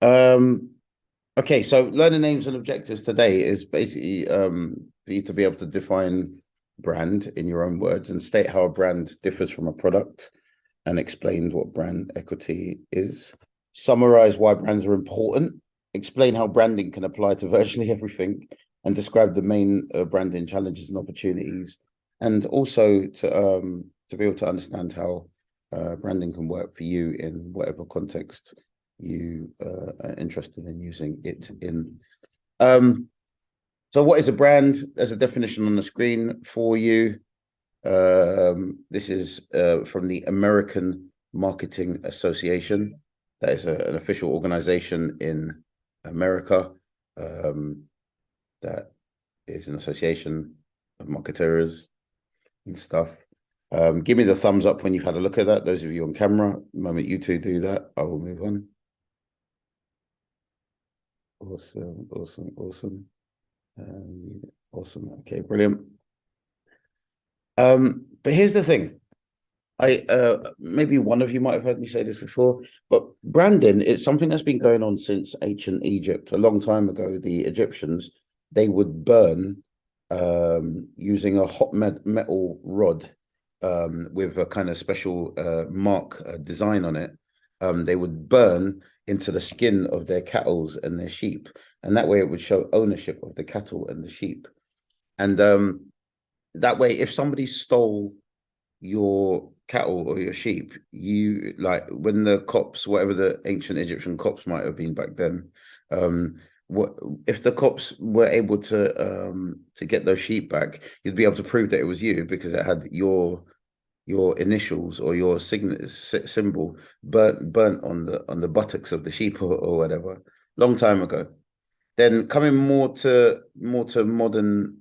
Um, okay, so learning names and objectives today is basically for you to be able to define brand in your own words and state how a brand differs from a product and explain what brand equity is. Summarize why brands are important, explain how branding can apply to virtually everything, and describe the main branding challenges and opportunities, and also to be able to understand how branding can work for you in whatever context you are interested in using it in. Um, so, what is a brand? There's a definition on the screen for you. This is from the American Marketing Association. That is an official organization in America. Um, that is an association of marketers and stuff. Give me the thumbs up when you've had a look at that. Those of you on camera, the moment you two do that, I will move on. Awesome, awesome, awesome. Awesome. Okay, brilliant. But here's the thing. I maybe one of you might have heard me say this before, but branding it's something that's been going on since ancient Egypt. A long time ago, the Egyptians they would burn using a hot metal rod with a kind of special mark design on it. They would burn into the skin of their cattle and their sheep, and that way it would show ownership of the cattle and the sheep. And that way, if somebody stole your cattle or your sheep, you like when the cops, whatever the ancient Egyptian cops might have been back then, um, what if the cops were able to get those sheep back, you'd be able to prove that it was you because it had your initials or your signet symbol burnt on the buttocks of the sheep or whatever, long time ago. Then coming more to modern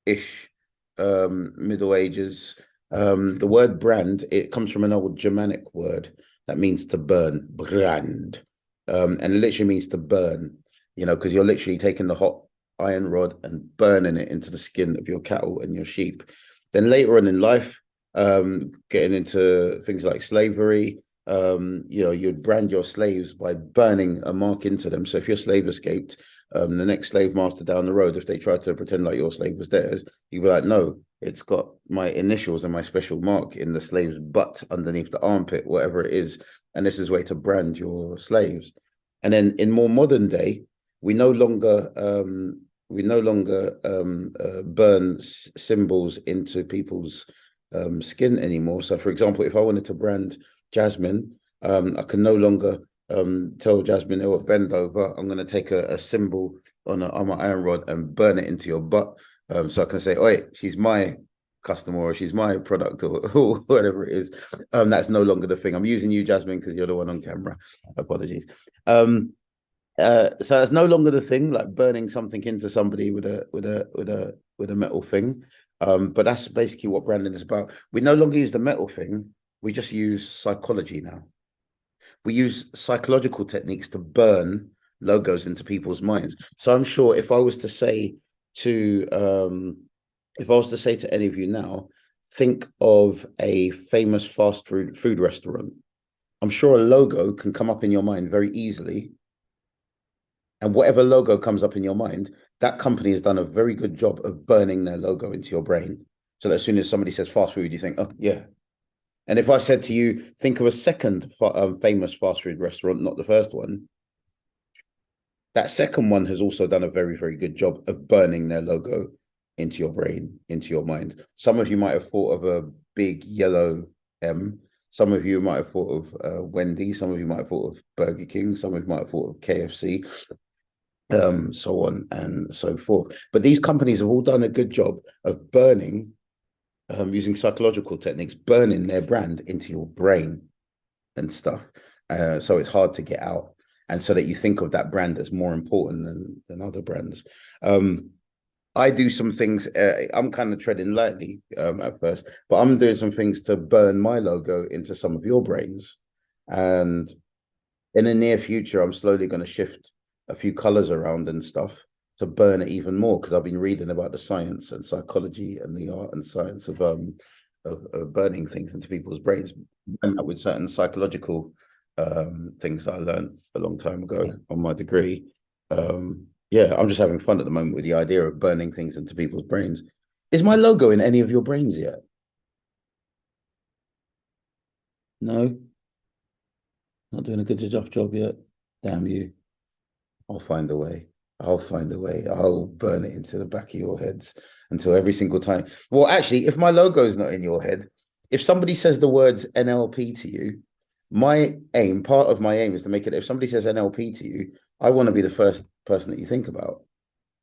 ish Middle Ages. The word brand, it comes from an old Germanic word that means to burn, brand. And it literally means to burn, because you're literally taking the hot iron rod and burning it into the skin of your cattle and your sheep. Then later on in life, getting into things like slavery, you'd brand your slaves by burning a mark into them. So if your slave escaped, the next slave master down the road, if they tried to pretend like your slave was theirs, you'd be like, no, it's got my initials and my special mark in the slave's butt underneath the armpit, whatever it is. And this is a way to brand your slaves. And then in more modern day, we no longer burn symbols into people's skin anymore. So, for example, if I wanted to brand Jasmine, I can no longer tell Jasmine, oh, bend over. I'm going to take a symbol on my iron rod and burn it into your butt. So I can say, oh, she's my customer or she's my product or whatever it is. That's no longer the thing. I'm using you, Jasmine, because you're the one on camera. Apologies. So it's no longer the thing, like burning something into somebody with a metal thing. But that's basically what branding is about. We no longer use the metal thing. We just use psychology now. We use psychological techniques to burn logos into people's minds. So I'm sure to if I was to say to any of you now, think of a famous fast food restaurant. I'm sure a logo can come up in your mind very easily. And whatever logo comes up in your mind, that company has done a very good job of burning their logo into your brain. So that as soon as somebody says fast food, you think, oh, yeah. And if I said to you, think of a second famous fast food restaurant, not the first one, that second one has also done a very, very good job of burning their logo into your brain, into your mind. Some of you might have thought of a big yellow M. Some of you might have thought of Wendy. Some of you might have thought of Burger King. Some of you might have thought of KFC, so on and so forth. But these companies have all done a good job of burning, using psychological techniques, burning their brand into your brain and stuff. So it's hard to get out. And so that you think of that brand as more important than other brands. I do some things. I'm kind of treading lightly at first, but I'm doing some things to burn my logo into some of your brains. And in the near future, I'm slowly going to shift a few colors around and stuff to burn it even more because I've been reading about the science and psychology and the art and science of burning things into people's brains with certain psychological things I learned a long time ago on my degree. Yeah, I'm just having fun at the moment with the idea of burning things into people's brains. Is my logo in any of your brains yet? No, not doing a good enough job yet. Damn you. I'll find a way. I'll find a way. I'll burn it into the back of your heads until every single time. Well, actually, if my logo is not in your head, if somebody says the words NLP to you, my aim, part of my aim is to make it, if somebody says NLP to you, I want to be the first person that you think about.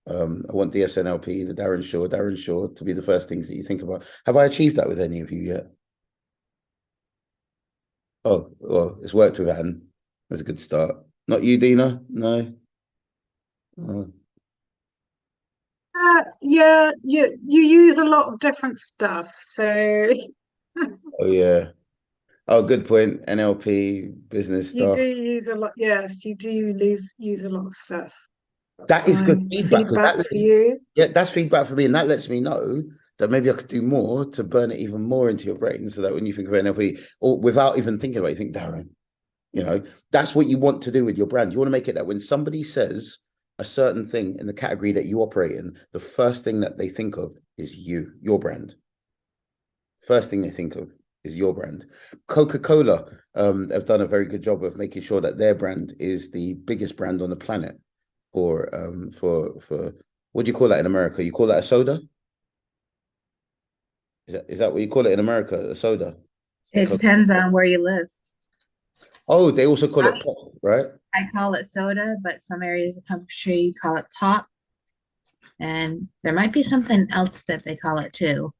I want DSNLP, the Darren Shaw to be the first things that you think about. Have I achieved that with any of you yet? Oh, well, it's worked with Anne. That's a good start. Not you, Dina? No. Oh, Yeah, you use a lot of different stuff, so oh yeah. Oh, good point. NLP, business you do stuff. use a lot. Yes, you do use a lot of stuff. That's That is good fine. feedback because Feedback for you. yeah, that's feedback for me, and that lets me know that maybe I could do more to burn it even more into your brain, so that when you think of NLP, or without even thinking about it, you think Darren. You know, that's what you want to do with your brand. You want to make it that when somebody says a certain thing in the category that you operate in, the first thing that they think of is you, your brand. First thing they think of is your brand. Coca-Cola have done a very good job of making sure that their brand is the biggest brand on the planet for what do you call that in America? You call that a soda? Is that what you call it in America? A soda? It Coke. depends on where you live. Oh, they also call I, it pop, right? I call it soda, but some areas of the country call it pop. And there might be something else that they call it too,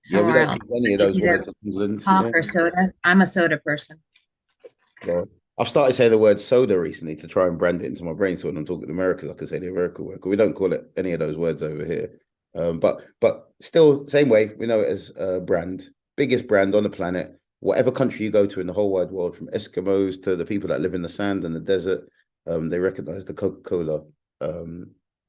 Yeah, we somewhere don't else. use any But of it's those either words in England. pop Yeah. or soda. I'm a soda person. So I've started saying the word soda recently to try and brand it into my brain. So when I'm talking to Americans, I can say the American word. 'Cause we don't call it any of those words over here. But still, same way we know it as a brand, biggest brand on the planet. Whatever country you go to in the whole wide world, from Eskimos to the people that live in the sand and the desert, they recognize the Coca-Cola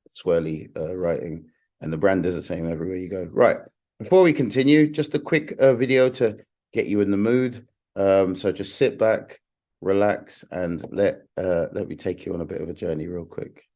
swirly writing, and the brand is the same everywhere you go. Right. Before we continue, just a quick video to get you in the mood. So just sit back, relax, and let me take you on a bit of a journey real quick.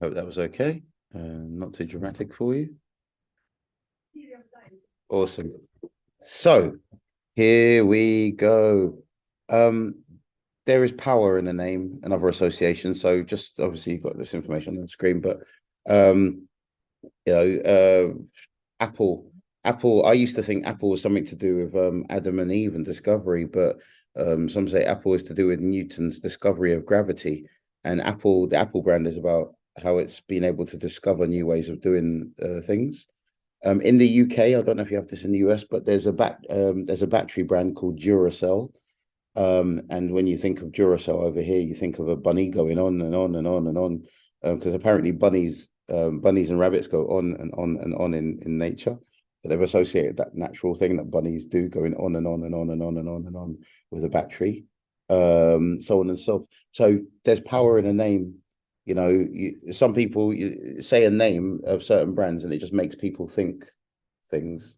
Hope that was okay. Not too dramatic for you. Awesome. So here we go. Um, there is power in the name and other associations. So just obviously you've got this information on the screen, but um, you know, Apple. I used to think Apple was something to do with Adam and Eve and discovery, but some say Apple is to do with Newton's discovery of gravity. And the Apple brand is about how it's been able to discover new ways of doing things. In the UK, I don't know if you have this in the US, but there's a battery brand called Duracell. And when you think of Duracell over here, you think of a bunny going on and on and on and on, because apparently bunnies and rabbits go on and on and on in nature. So they've associated that natural thing that bunnies do, going on and on and on and on and on and on with a battery, so on and so forth. So there's power in a name. Some people say a name of certain brands and it just makes people think things,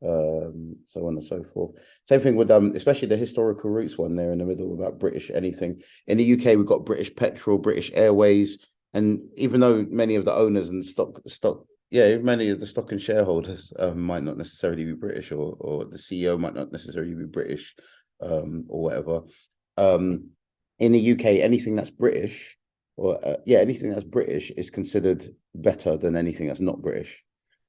so on and so forth. Same thing with especially the historical roots one there in the middle about British anything. In the UK, we've got British Petrol, British Airways, and even though many of the owners and many of the stock and shareholders might not necessarily be British, or the CEO might not necessarily be British, or whatever. In the UK, anything that's British, anything that's British is considered better than anything that's not British.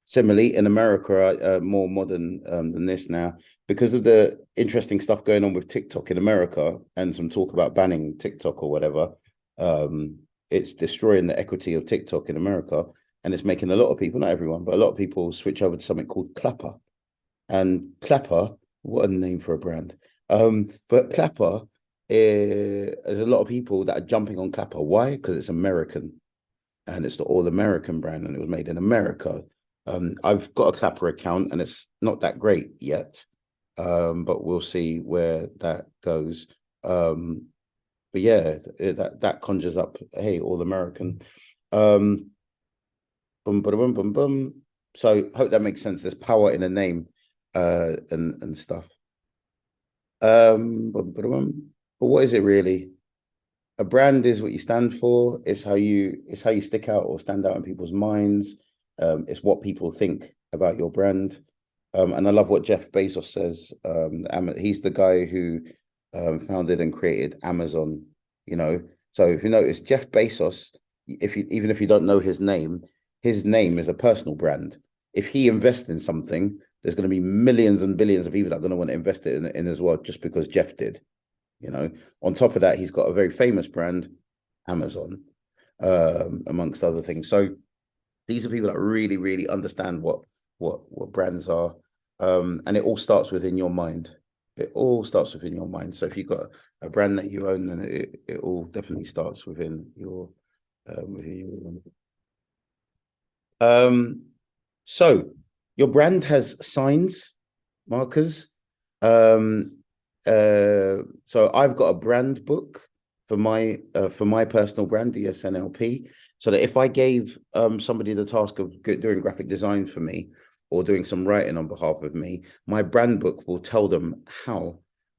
Similarly, in America, more modern than this now, because of the interesting stuff going on with TikTok in America and some talk about banning TikTok or whatever. It's destroying the equity of TikTok in America, and it's making a lot of people, not everyone, but a lot of people switch over to something called Clapper. And Clapper, what a name for a brand. But Clapper, there's a lot of people that are jumping on Clapper. Why? Because it's American, and it's the all-American brand, and it was made in America. I've got a Clapper account, and it's not that great yet, but we'll see where that goes. But yeah, that conjures up, hey, all-American. Boom, boom, boom, boom, boom. So hope that makes sense. There's power in a name, and stuff. Boom, boom, boom. But what is it really? A brand is what you stand for. It's how you stick out or stand out in people's minds. It's what people think about your brand. And I love what Jeff Bezos says. He's the guy who founded and created Amazon. So if you notice, Jeff Bezos, even if you don't know his name is a personal brand. If he invests in something, there's going to be millions and billions of people that are going to want to invest it in as well, just because Jeff did. On top of that, he's got a very famous brand, Amazon, amongst other things. So these are people that really, really understand what brands are, and it all starts within your mind. It all starts within your mind. So if you've got a brand that you own, then it all definitely starts within your So your brand has signs, markers. So I've got a brand book for my personal brand, DSNLP, so that if I gave somebody the task of doing graphic design for me or doing some writing on behalf of me, my brand book will tell them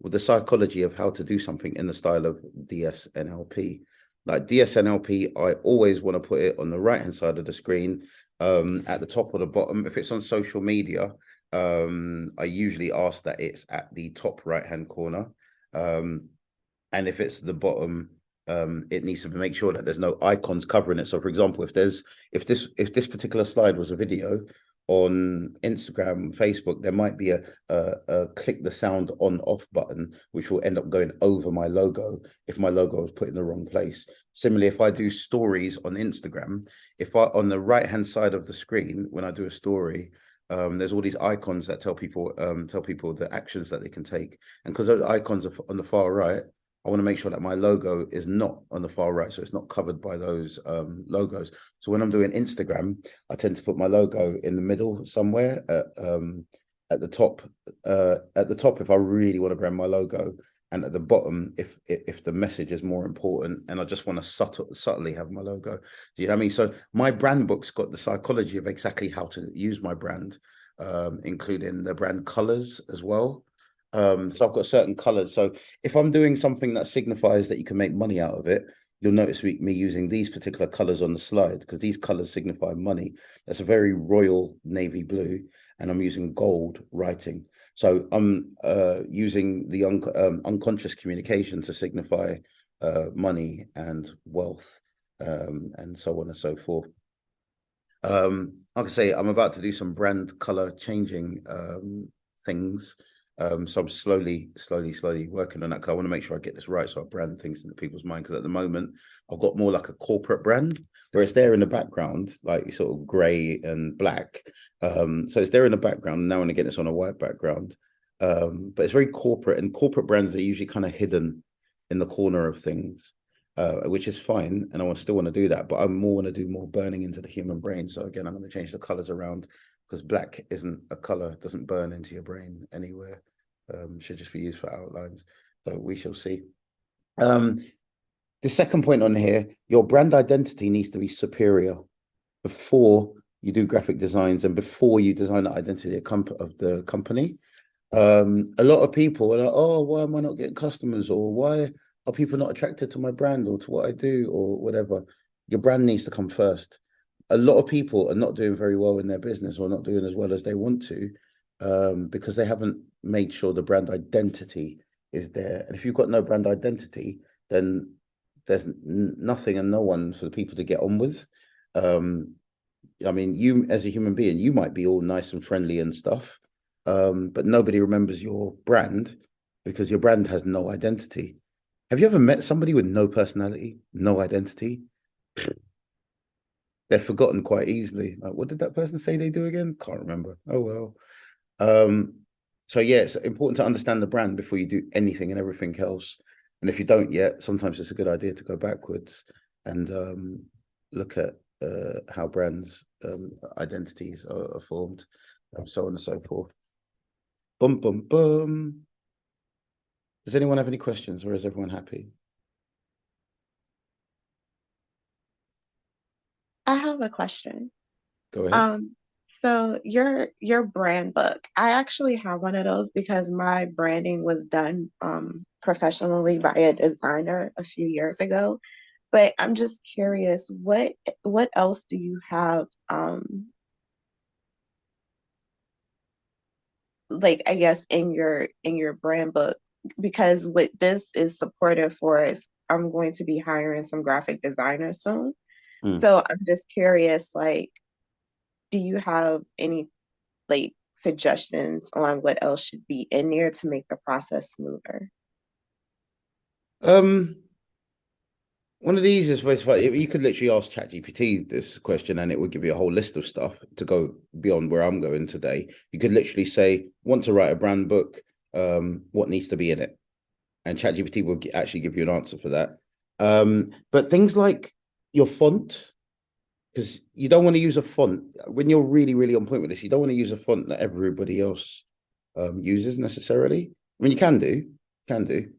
with the psychology of how to do something in the style of DSNLP. Like DSNLP, I always want to put it on the right-hand side of the screen, at the top or the bottom. If it's on social media, I usually ask that it's at the top right-hand corner. And if it's the bottom, it needs to make sure that there's no icons covering it. So for example, if this particular slide was a video on Instagram, Facebook, there might be a click the sound on off button, which will end up going over my logo if my logo is put in the wrong place. Similarly, if I do stories on Instagram, on the right-hand side of the screen, when I do a story, there's all these icons that tell people the actions that they can take. And because those icons are on the far right, I want to make sure that my logo is not on the far right, so it's not covered by those logos. So when I'm doing Instagram, I tend to put my logo in the middle somewhere, at the top, if I really want to brand my logo, and at the bottom, if the message is more important, and I just want to subtly have my logo. Do you know what I mean? So my brand book's got the psychology of exactly how to use my brand, including the brand colors as well. So I've got certain colors. So if I'm doing something that signifies that you can make money out of it, you'll notice me using these particular colors on the slide, because these colors signify money. That's a very royal navy blue, and I'm using gold writing. So I'm using the unconscious communication to signify money and wealth, and so on and so forth. Like I say, I'm about to do some brand color changing things. So I'm slowly working on that, because I want to make sure I get this right, so I brand things into people's mind. Because at the moment, I've got more like a corporate brand, where it's there in the background, like sort of grey and black. So it's there in the background. Now I want to get this on a white background. But it's very corporate, and corporate brands are usually kind of hidden in the corner of things, which is fine. And I still want to do that, but I want to do more burning into the human brain. So again, I'm going to change the colors around, because black isn't a color, doesn't burn into your brain anywhere. Should just be used for outlines. So we shall see. The second point on here, your brand identity needs to be superior before you do graphic designs and before you design the identity of the company. A lot of people are like, oh, why am I not getting customers? Or why are people not attracted to my brand or to what I do or whatever? Your brand needs to come first. A lot of people are not doing very well in their business, or not doing as well as they want to, because they haven't made sure the brand identity is there. And if you've got no brand identity, then there's nothing and no one for the people to get on with. I mean, you as a human being, you might be all nice and friendly and stuff, but nobody remembers your brand, because your brand has no identity. Have you ever met somebody with no personality, no identity? They're forgotten quite easily. Like, what did that person say they do again? Can't remember. Oh well. So yeah, it's important to understand the brand before you do anything and everything else. And if you don't yet, sometimes it's a good idea to go backwards and look at how brands identities are formed, and so on and so forth. Boom, boom, boom. Does anyone have any questions, or is everyone happy? I have a question. Go ahead. So your brand book, I actually have one of those because my branding was done professionally by a designer a few years ago. But I'm just curious, what else do you have like I guess in your brand book? Because what this is supportive for is I'm going to be hiring some graphic designers soon. Mm. So I'm just curious, like, do you have any like suggestions on what else should be in there to make the process smoother? One of the easiest ways, you could literally ask ChatGPT this question, and it would give you a whole list of stuff to go beyond where I'm going today. You could literally say, want to write a brand book, what needs to be in it? And ChatGPT will actually give you an answer for that. But things like your font, because you don't want to use a font when you're really, really on point with this. You don't want to use a font that everybody else uses necessarily. I mean, you can do.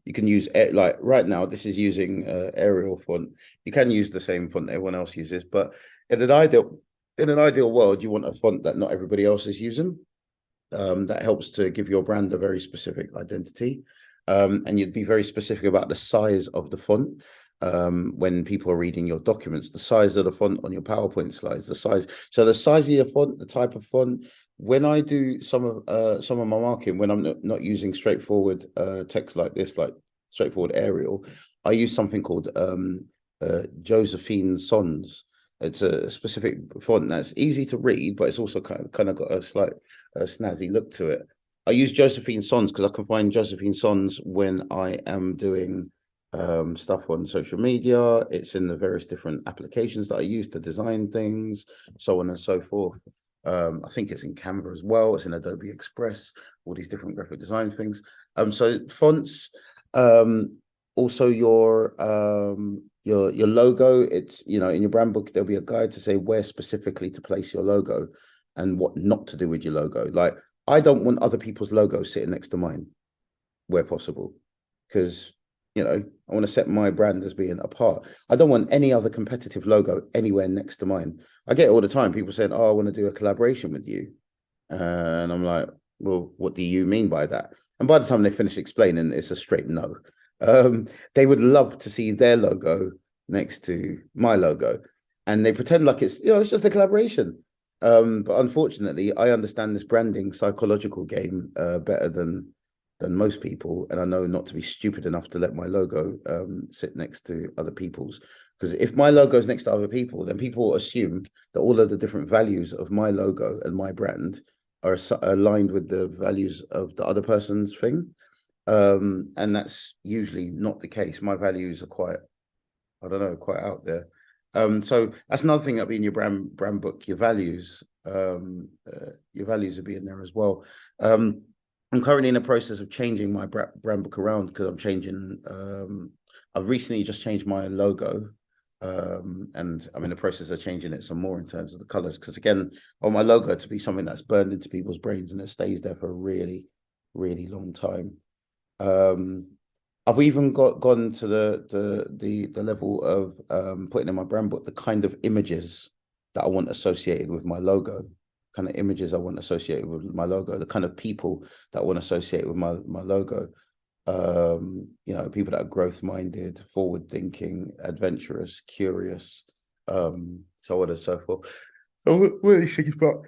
You can use like right now. This is using Arial font. You can use the same font that everyone else uses, but in an ideal world, you want a font that not everybody else is using. That helps to give your brand a very specific identity, and you'd be very specific about the size of the font. When people are reading your documents, the size of the font on your PowerPoint slides, the size. So the size of your font, the type of font. When I do some of my marketing, when I'm not using straightforward text like this, like straightforward Arial, I use something called Josephine Sans. It's a specific font that's easy to read, but it's also kind of got a slight snazzy look to it. I use Josephine Sans because I can find Josephine Sans when I am doing stuff on social media. It's in the various different applications that I use to design things, so on and so forth. I think it's in Canva as well. It's in Adobe Express, all these different graphic design things. So fonts, also your logo. It's, you know, in your brand book, there'll be a guide to say where specifically to place your logo and what not to do with your logo. Like, I don't want other people's logos sitting next to mine where possible, because I want to set my brand as being apart. I don't want any other competitive logo anywhere next to mine. I get it all the time, people saying, oh, I want to do a collaboration with you, and I'm like, well, what do you mean by that? And by the time they finish explaining, it's a straight no. They would love to see their logo next to my logo, and they pretend like it's it's just a collaboration. But unfortunately, I understand this branding psychological game better than most people, and I know not to be stupid enough to let my logo sit next to other people's. Because if my logo is next to other people, then people assume that all of the different values of my logo and my brand are aligned with the values of the other person's thing. And that's usually not the case. My values are quite, I don't know, quite out there. So that's another thing that'll be in your brand book, your values. Your values will be in there as well. I'm currently in the process of changing my brand book around, because I'm changing. I've recently just changed my logo, and I'm in the process of changing it some more in terms of the colors. Because again, I want my logo to be something that's burned into people's brains and it stays there for a really, really long time. I've even gone to the level of putting in my brand book the kind of images that I want associated with my logo, kind of images I want associated with my logo, the kind of people that I want associated with my logo. People that are growth minded, forward thinking, adventurous, curious, so on and so forth. I'm really thinking about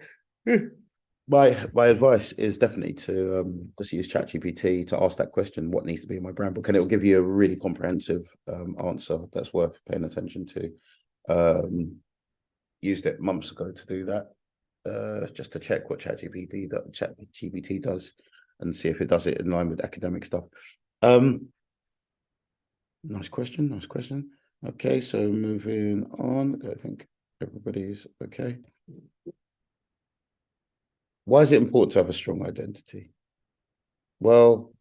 my advice is definitely to just use ChatGPT to ask that question, what needs to be in my brand book, and it will give you a really comprehensive answer that's worth paying attention to. Used it months ago to do that, just to check what ChatGPT does and see if it does it in line with academic stuff. Nice question. Okay, so moving on. I think everybody's okay. Why is it important to have a strong identity? Well,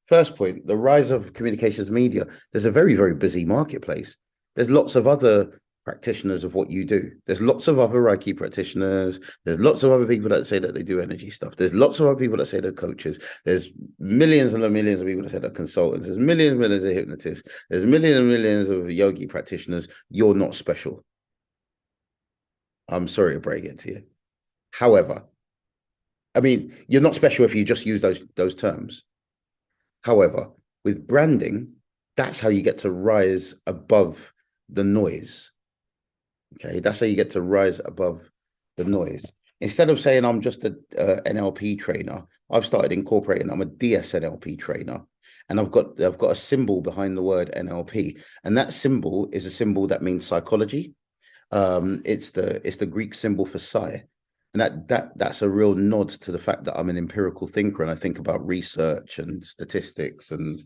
first point, the rise of communications media. There's a very, very busy marketplace. There's lots of other practitioners of what you do. There's lots of other Reiki practitioners. There's lots of other people that say that they do energy stuff. There's lots of other people that say they're coaches. There's millions and millions of people that say they're consultants. There's millions and millions of hypnotists. There's millions and millions of yogi practitioners. You're not special. I'm sorry to break it to you. However, I mean, you're not special if you just use those terms. However, with branding, that's how you get to rise above the noise. Okay, that's how you get to rise above the noise. Instead of saying I'm just a NLP trainer, I've started incorporating I'm a DSNLP trainer, and I've got a symbol behind the word NLP, and that symbol is a symbol that means psychology. It's the Greek symbol for psi, and that's a real nod to the fact that I'm an empirical thinker and I think about research and statistics and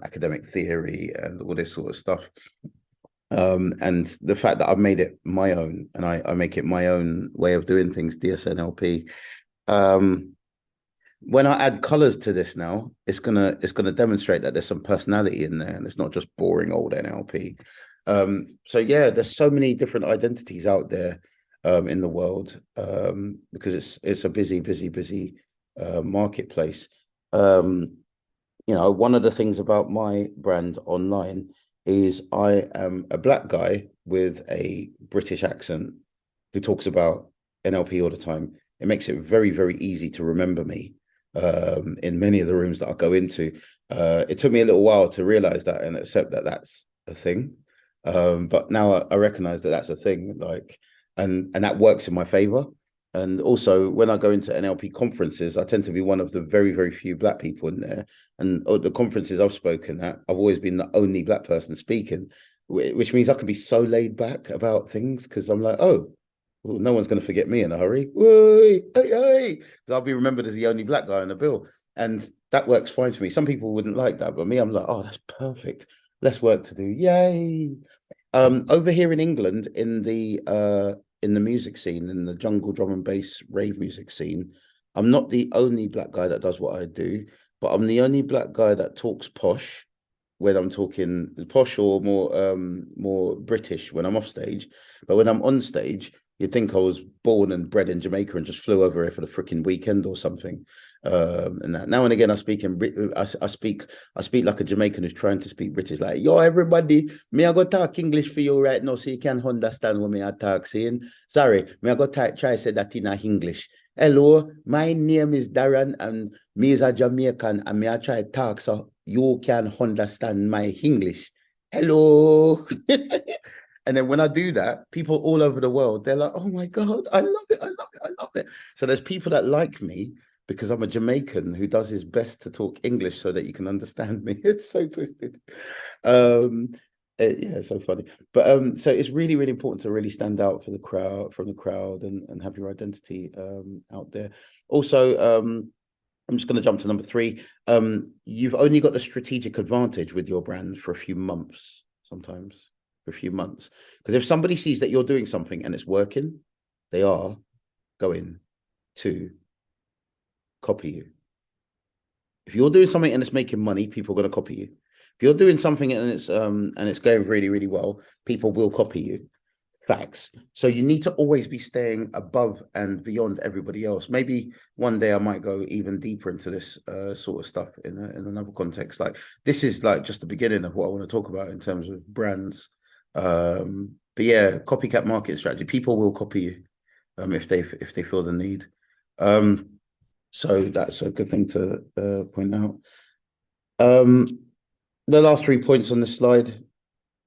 academic theory and all this sort of stuff. And the fact that I've made it my own, and I make it my own way of doing things, DSNLP. When I add colors to this now, it's gonna demonstrate that there's some personality in there, and it's not just boring old NLP. So yeah, there's so many different identities out there in the world, because it's a busy marketplace. One of the things about my brand online is I am a black guy with a British accent who talks about NLP all the time. It makes it very, very easy to remember me in many of the rooms that I go into. It took me a little while to realize that and accept that that's a thing. But now I recognize that that's a thing, and that works in my favor. And also, when I go into NLP conferences, I tend to be one of the very, very few black people in there. And the conferences I've spoken at, I've always been the only black person speaking, which means I can be so laid back about things because I'm like, oh, well, no one's going to forget me in a hurry. Whey, hey. I'll be remembered as the only black guy on the bill. And that works fine for me. Some people wouldn't like that, but me, I'm like, oh, that's perfect. Less work to do. Yay. Over here in England, in the music scene, in the jungle drum and bass rave music scene, I'm not the only black guy that does what I do, but I'm the only black guy that talks posh when I'm talking posh, or more British when I'm off stage. But when I'm on stage, You'd think I was born and bred in Jamaica and just flew over here for the freaking weekend or something. And that now and again I speak I speak like a Jamaican who's trying to speak British, like, yo, everybody, me I go talk English for you right now so you can understand what me I talk saying. Sorry, me I go try say that in English. Hello, my name is Darren and me is a Jamaican and me I try talk so you can understand my English. Hello. And then when I do that, people all over the world, they're like, oh my God, I love it, I love it, I love it. So there's people that like me because I'm a Jamaican who does his best to talk English so that you can understand me. It's so twisted. Yeah, so funny. But so it's really, really important to really stand out for the crowd, from the crowd, and have your identity out there. Also, I'm just going to jump to number 3. You've only got the strategic advantage with your brand for a few months, sometimes for a few months. Because if somebody sees that you're doing something and it's working, they are going to copy you. If you're doing something and it's making money, people are going to copy you. If you're doing something and it's going really, really well, people will copy you. Facts. So you need to always be staying above and beyond everybody else. Maybe one day I might go even deeper into this sort of stuff in another context. Like, this is like just the beginning of what I want to talk about in terms of brands. But yeah, copycat market strategy. People will copy you if they feel the need. So that's a good thing to point out. The last 3 points on this slide.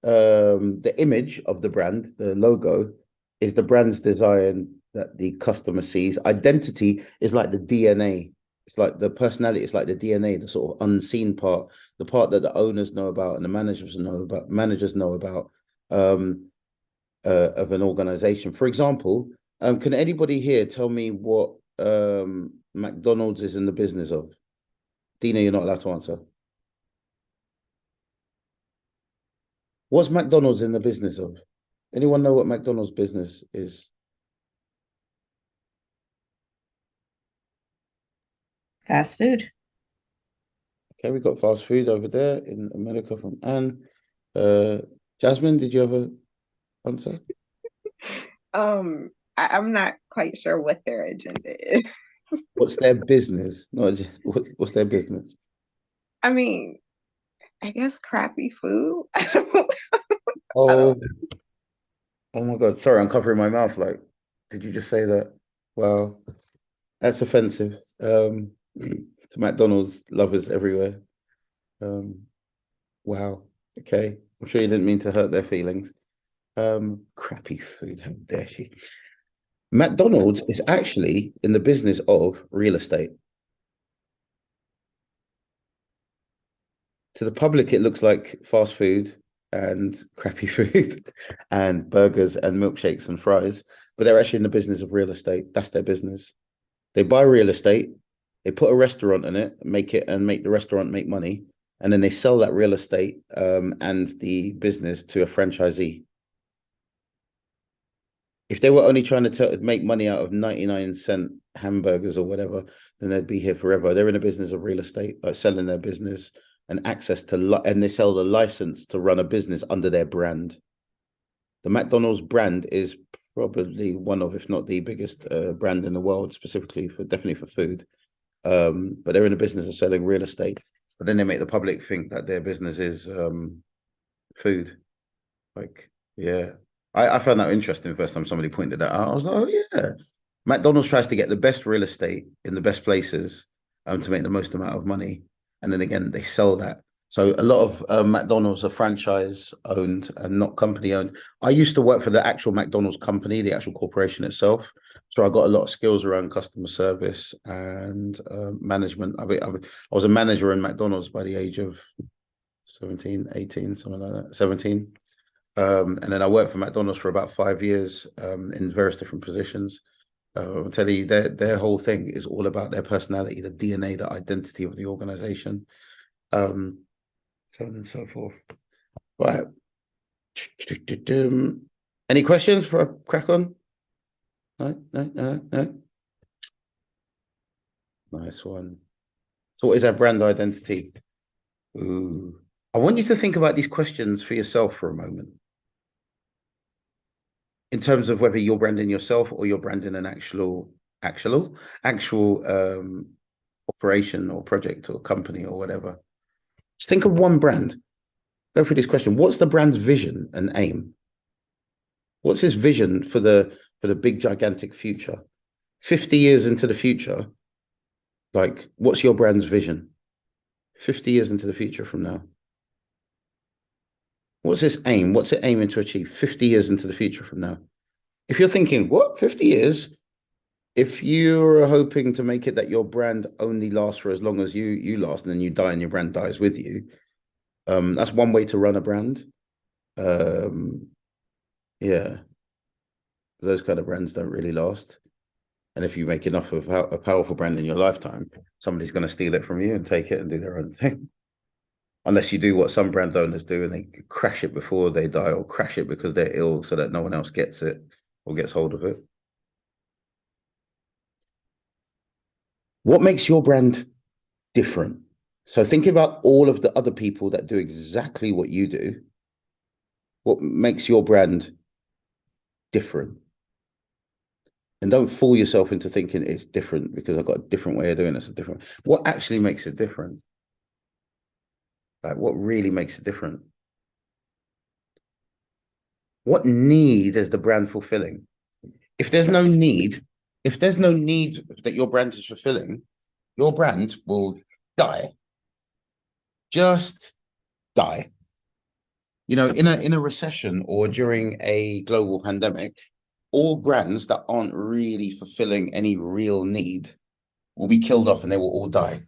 The image of the brand, the logo, is the brand's design that the customer sees. Identity is like the DNA. It's like the personality. It's like the DNA, the sort of unseen part, the part that the owners know about and the managers know about of an organization. For example, can anybody here tell me what McDonald's is in the business of? Dina, you're not allowed to answer. What's McDonald's in the business of? Anyone know what McDonald's business is? Fast food. Okay, we got fast food over there in America from Anne. Jasmine, did you have an answer? I'm not quite sure what their agenda is. What's their business? No, what's their business? I mean, I guess crappy food. Oh, oh my God. Sorry, I'm covering my mouth. Like, did you just say that? Wow, that's offensive. To McDonald's lovers everywhere. Wow. Okay. I'm sure you didn't mean to hurt their feelings. Crappy food. How dare she? McDonald's is actually in the business of real estate. To the public, it looks like fast food and crappy food and burgers and milkshakes and fries, but they're actually in the business of real estate. That's their business. They buy real estate, they put a restaurant in it, make the restaurant make money, and then they sell that real estate and the business to a franchisee. If they were only trying to make money out of 99-cent hamburgers or whatever, then they'd be here forever. They're in a business of real estate, like selling their business and access to, and they sell the license to run a business under their brand. The McDonald's brand is probably one of, if not the biggest brand in the world, specifically definitely for food. But they're in the business of selling real estate. But then they make the public think that their business is food. Like, yeah. I found that interesting the first time somebody pointed that out. I was like, oh yeah. McDonald's tries to get the best real estate in the best places to make the most amount of money. And then again, they sell that. So a lot of McDonald's are franchise owned and not company owned. I used to work for the actual McDonald's company, the actual corporation itself. So I got a lot of skills around customer service and management. I was a manager in McDonald's by the age of 17, 18, something like that, 17. And then I worked for McDonald's for about 5 years in various different positions. I'll tell you, their whole thing is all about their personality, the DNA, the identity of the organization, so on and so forth. Right. Any questions for a crack on? No. Nice one. So what is our brand identity? Ooh. I want you to think about these questions for yourself for a moment. in terms of whether you're branding yourself or you're branding an actual operation or project or company or whatever. Just think of one brand. Go through this question. What's the brand's vision and aim? What's his vision for the big gigantic future? 50 years into the future, like, what's your brand's vision? 50 years into the future from now. What's its aim? What's it aiming to achieve 50 years into the future from now? If you're thinking, what, 50 years? If you're hoping to make it that your brand only lasts for as long as you last, and then you die and your brand dies with you, that's one way to run a brand. Yeah, those kind of brands don't really last. And if you make enough of a powerful brand in your lifetime, somebody's going to steal it from you and take it and do their own thing. Unless you do what some brand owners do and they crash it before they die, or crash it because they're ill so that no one else gets it or gets hold of it. What makes your brand different? So think about all of the other people that do exactly what you do. What makes your brand different? And don't fool yourself into thinking it's different because I've got a different way of doing this. What actually makes it different? Like, what really makes it different? What need is the brand fulfilling? If there's no need that your brand is fulfilling, your brand will die. Just die. You know, in a recession or during a global pandemic, all brands that aren't really fulfilling any real need will be killed off and they will all die.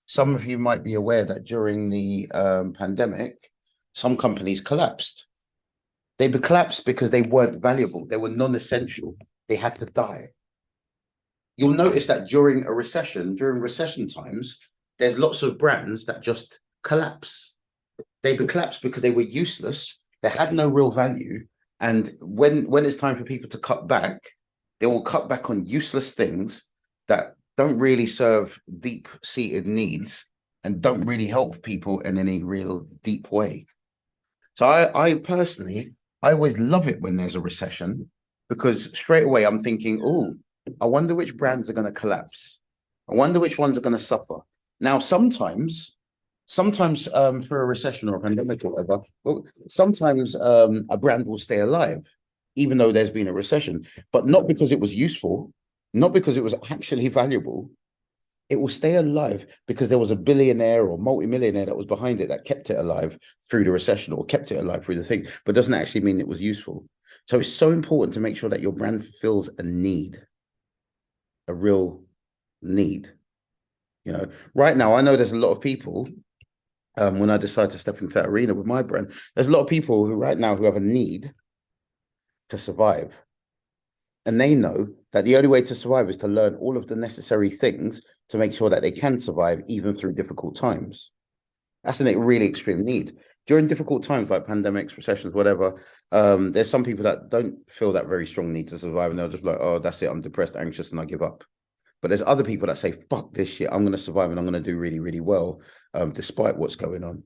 Some of you might be aware that during the pandemic, some companies collapsed. They collapsed because they weren't valuable. They were non-essential. They had to die. You'll notice that during recession times, there's lots of brands that just collapse. They collapse because they were useless. They had no real value. And when it's time for people to cut back, they will cut back on useless things that don't really serve deep-seated needs and don't really help people in any real deep way. So I personally, I always love it when there's a recession, because straight away I'm thinking, oh, I wonder which brands are going to collapse. I wonder which ones are going to suffer. Now, sometimes for a recession or a pandemic or whatever, well, sometimes a brand will stay alive, even though there's been a recession, but not because it was useful, not because it was actually valuable. It will stay alive because there was a billionaire or multimillionaire that was behind it that kept it alive through the recession or kept it alive through the thing, but doesn't actually mean it was useful. So it's so important to make sure that your brand fulfills a need, a real need. You know, right now, I know there's a lot of people, when I decide to step into that arena with my brand, there's a lot of people who right now who have a need to survive. And they know that the only way to survive is to learn all of the necessary things to make sure that they can survive even through difficult times. That's a really extreme need. During difficult times like pandemics, recessions, whatever, there's some people that don't feel that very strong need to survive, and they'll just be like, oh, that's it, I'm depressed, anxious, and I give up. But there's other people that say, fuck this shit, I'm going to survive and I'm going to do really, really well, despite what's going on.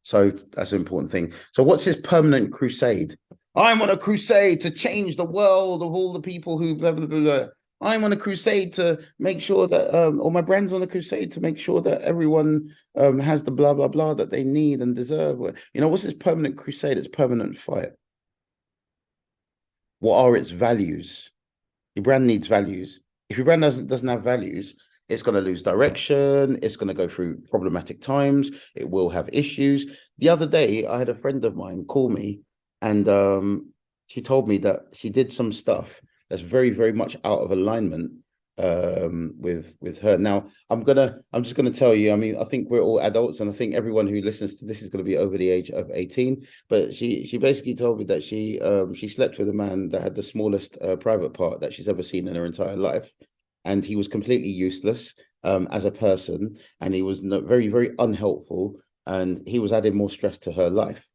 So that's an important thing. So what's this permanent crusade? I'm on a crusade to change the world of all the people who blah, blah, blah, blah. I'm on a crusade to make sure that, or my brand's on a crusade to make sure that everyone has the blah, blah, blah that they need and deserve. You know, what's this permanent crusade? It's permanent fight. What are its values? Your brand needs values. If your brand doesn't have values, it's going to lose direction. It's going to go through problematic times. It will have issues. The other day, I had a friend of mine call me, and she told me that she did some stuff that's very, very much out of alignment with her. Now, I'm just gonna tell you. I mean, I think we're all adults, and I think everyone who listens to this is going to be over the age of 18. But she basically told me that she slept with a man that had the smallest private part that she's ever seen in her entire life, and he was completely useless as a person, and he was very, very unhelpful, and he was adding more stress to her life.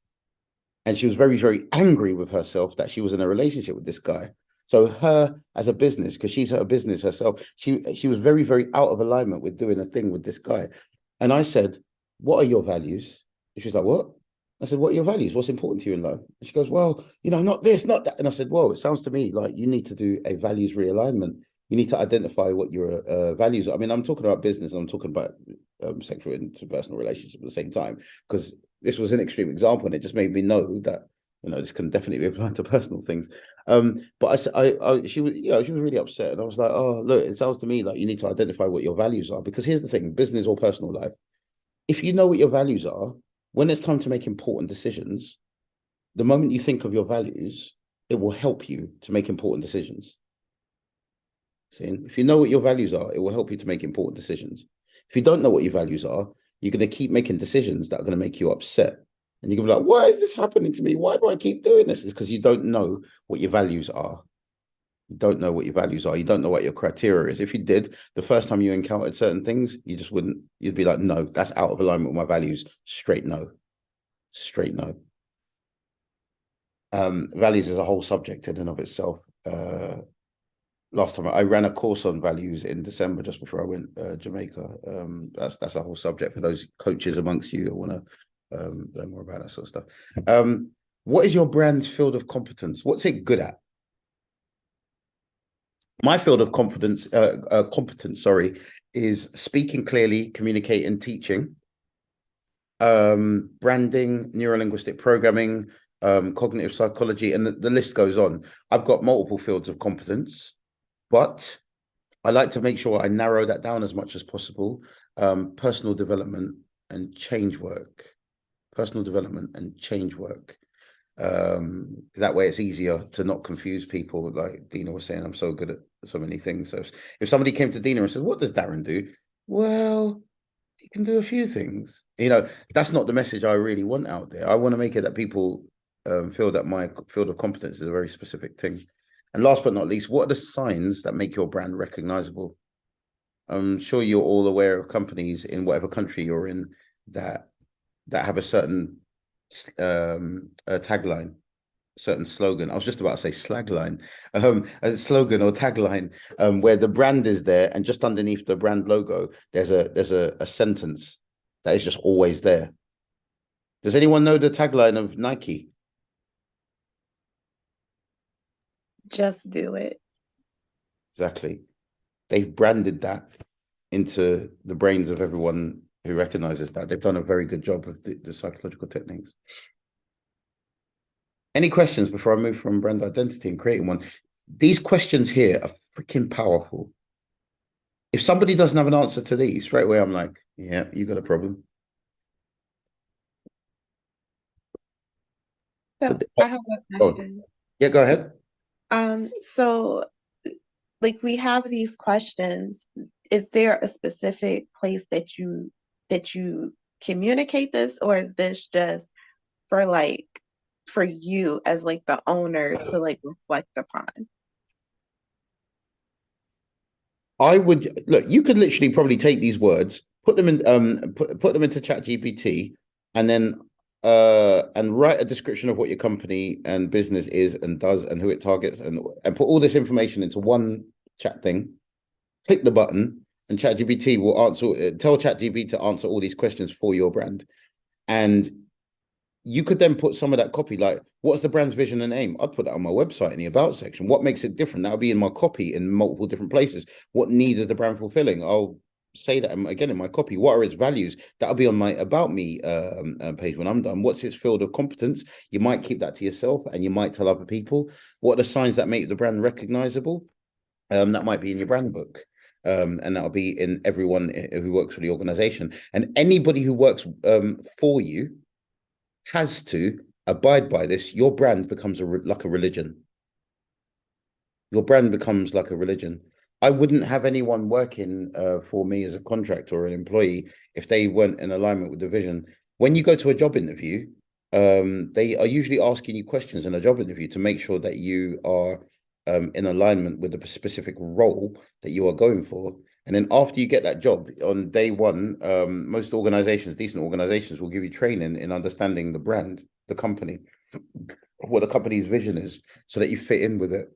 And she was very, very angry with herself that she was in a relationship with this guy. So her as a business, because she's a business herself, she was very, very out of alignment with doing a thing with this guy. And I said, what are your values? And she's like, what? I said, what are your values? What's important to you in life? And she goes, well, not this, not that. And I said, well, it sounds to me like you need to do a values realignment. You need to identify what your values are. I mean, I'm talking about business. I'm talking about sexual and interpersonal relationships at the same time, because this was an extreme example, and it just made me know that this can definitely be applied to personal things. But she was, she was really upset, and I was like, oh, look, it sounds to me like you need to identify what your values are, because here's the thing: business or personal life, if you know what your values are, when it's time to make important decisions, the moment you think of your values, it will help you to make important decisions. See, if you know what your values are, it will help you to make important decisions. If you don't know what your values are, you're going to keep making decisions that are going to make you upset. And you're going to be like, why is this happening to me? Why do I keep doing this? It's because you don't know what your values are. You don't know what your values are. You don't know what your criteria is. If you did, the first time you encountered certain things, you just wouldn't, you'd be like, no, that's out of alignment with my values. Straight no. Straight no. Values is a whole subject in and of itself. Last time I ran a course on values in December, just before I went Jamaica. That's a whole subject for those coaches amongst you who want to learn more about that sort of stuff. What is your brand's field of competence? What's it good at? My field of competence, is speaking clearly, communicating, teaching, branding, neurolinguistic programming, cognitive psychology, and the list goes on. I've got multiple fields of competence, but I like to make sure I narrow that down as much as possible. Personal development and change work. Personal development and change work. That way it's easier to not confuse people. Like Dina was saying, I'm so good at so many things. So if somebody came to Dina and said, what does Darren do? Well, he can do a few things. That's not the message I really want out there. I want to make it that people feel that my field of competence is a very specific thing. And last but not least, what are the signs that make your brand recognizable? I'm sure you're all aware of companies in whatever country you're in that have a certain tagline, certain slogan. I was just about to say slagline, a slogan or tagline, where the brand is there, and just underneath the brand logo, there's a sentence that is just always there. Does anyone know the tagline of Nike? Just do it. Exactly. They've branded that into the brains of everyone who recognizes that. They've done a very good job of the psychological techniques. Any questions before I move from brand identity and creating one? These questions here are freaking powerful. If somebody doesn't have an answer to these, straight away I'm like, yeah, you got a problem. So I have a question. Yeah, go ahead. So like we have these questions. Is there a specific place that you communicate this, or is this just for you as like the owner to like reflect upon? I would look, you could literally probably take these words, put them in put them into ChatGPT, and then and write a description of what your company and business is and does and who it targets, and put all this information into one chat thing. Click the button, and ChatGPT will answer. Tell ChatGPT to answer all these questions for your brand, and you could then put some of that copy, like, what's the brand's vision and aim? I'd put that on my website in the about section. What makes it different? That'll be in my copy in multiple different places. What needs is the brand fulfilling? I'll say that again in my copy. What are its values? That'll be on my about me page when I'm done. What's its field of competence? You might keep that to yourself, and you might tell other people. What are the signs that make the brand recognizable? That might be in your brand book. And that'll be in everyone who works for the organization. And anybody who works for you has to abide by this. Your brand becomes like a religion. Your brand becomes like a religion. I wouldn't have anyone working for me as a contractor or an employee if they weren't in alignment with the vision. When you go to a job interview, they are usually asking you questions in a job interview to make sure that you are in alignment with the specific role that you are going for. And then after you get that job on day one, most organizations, decent organizations, will give you training in understanding the brand, the company, what the company's vision is, so that you fit in with it.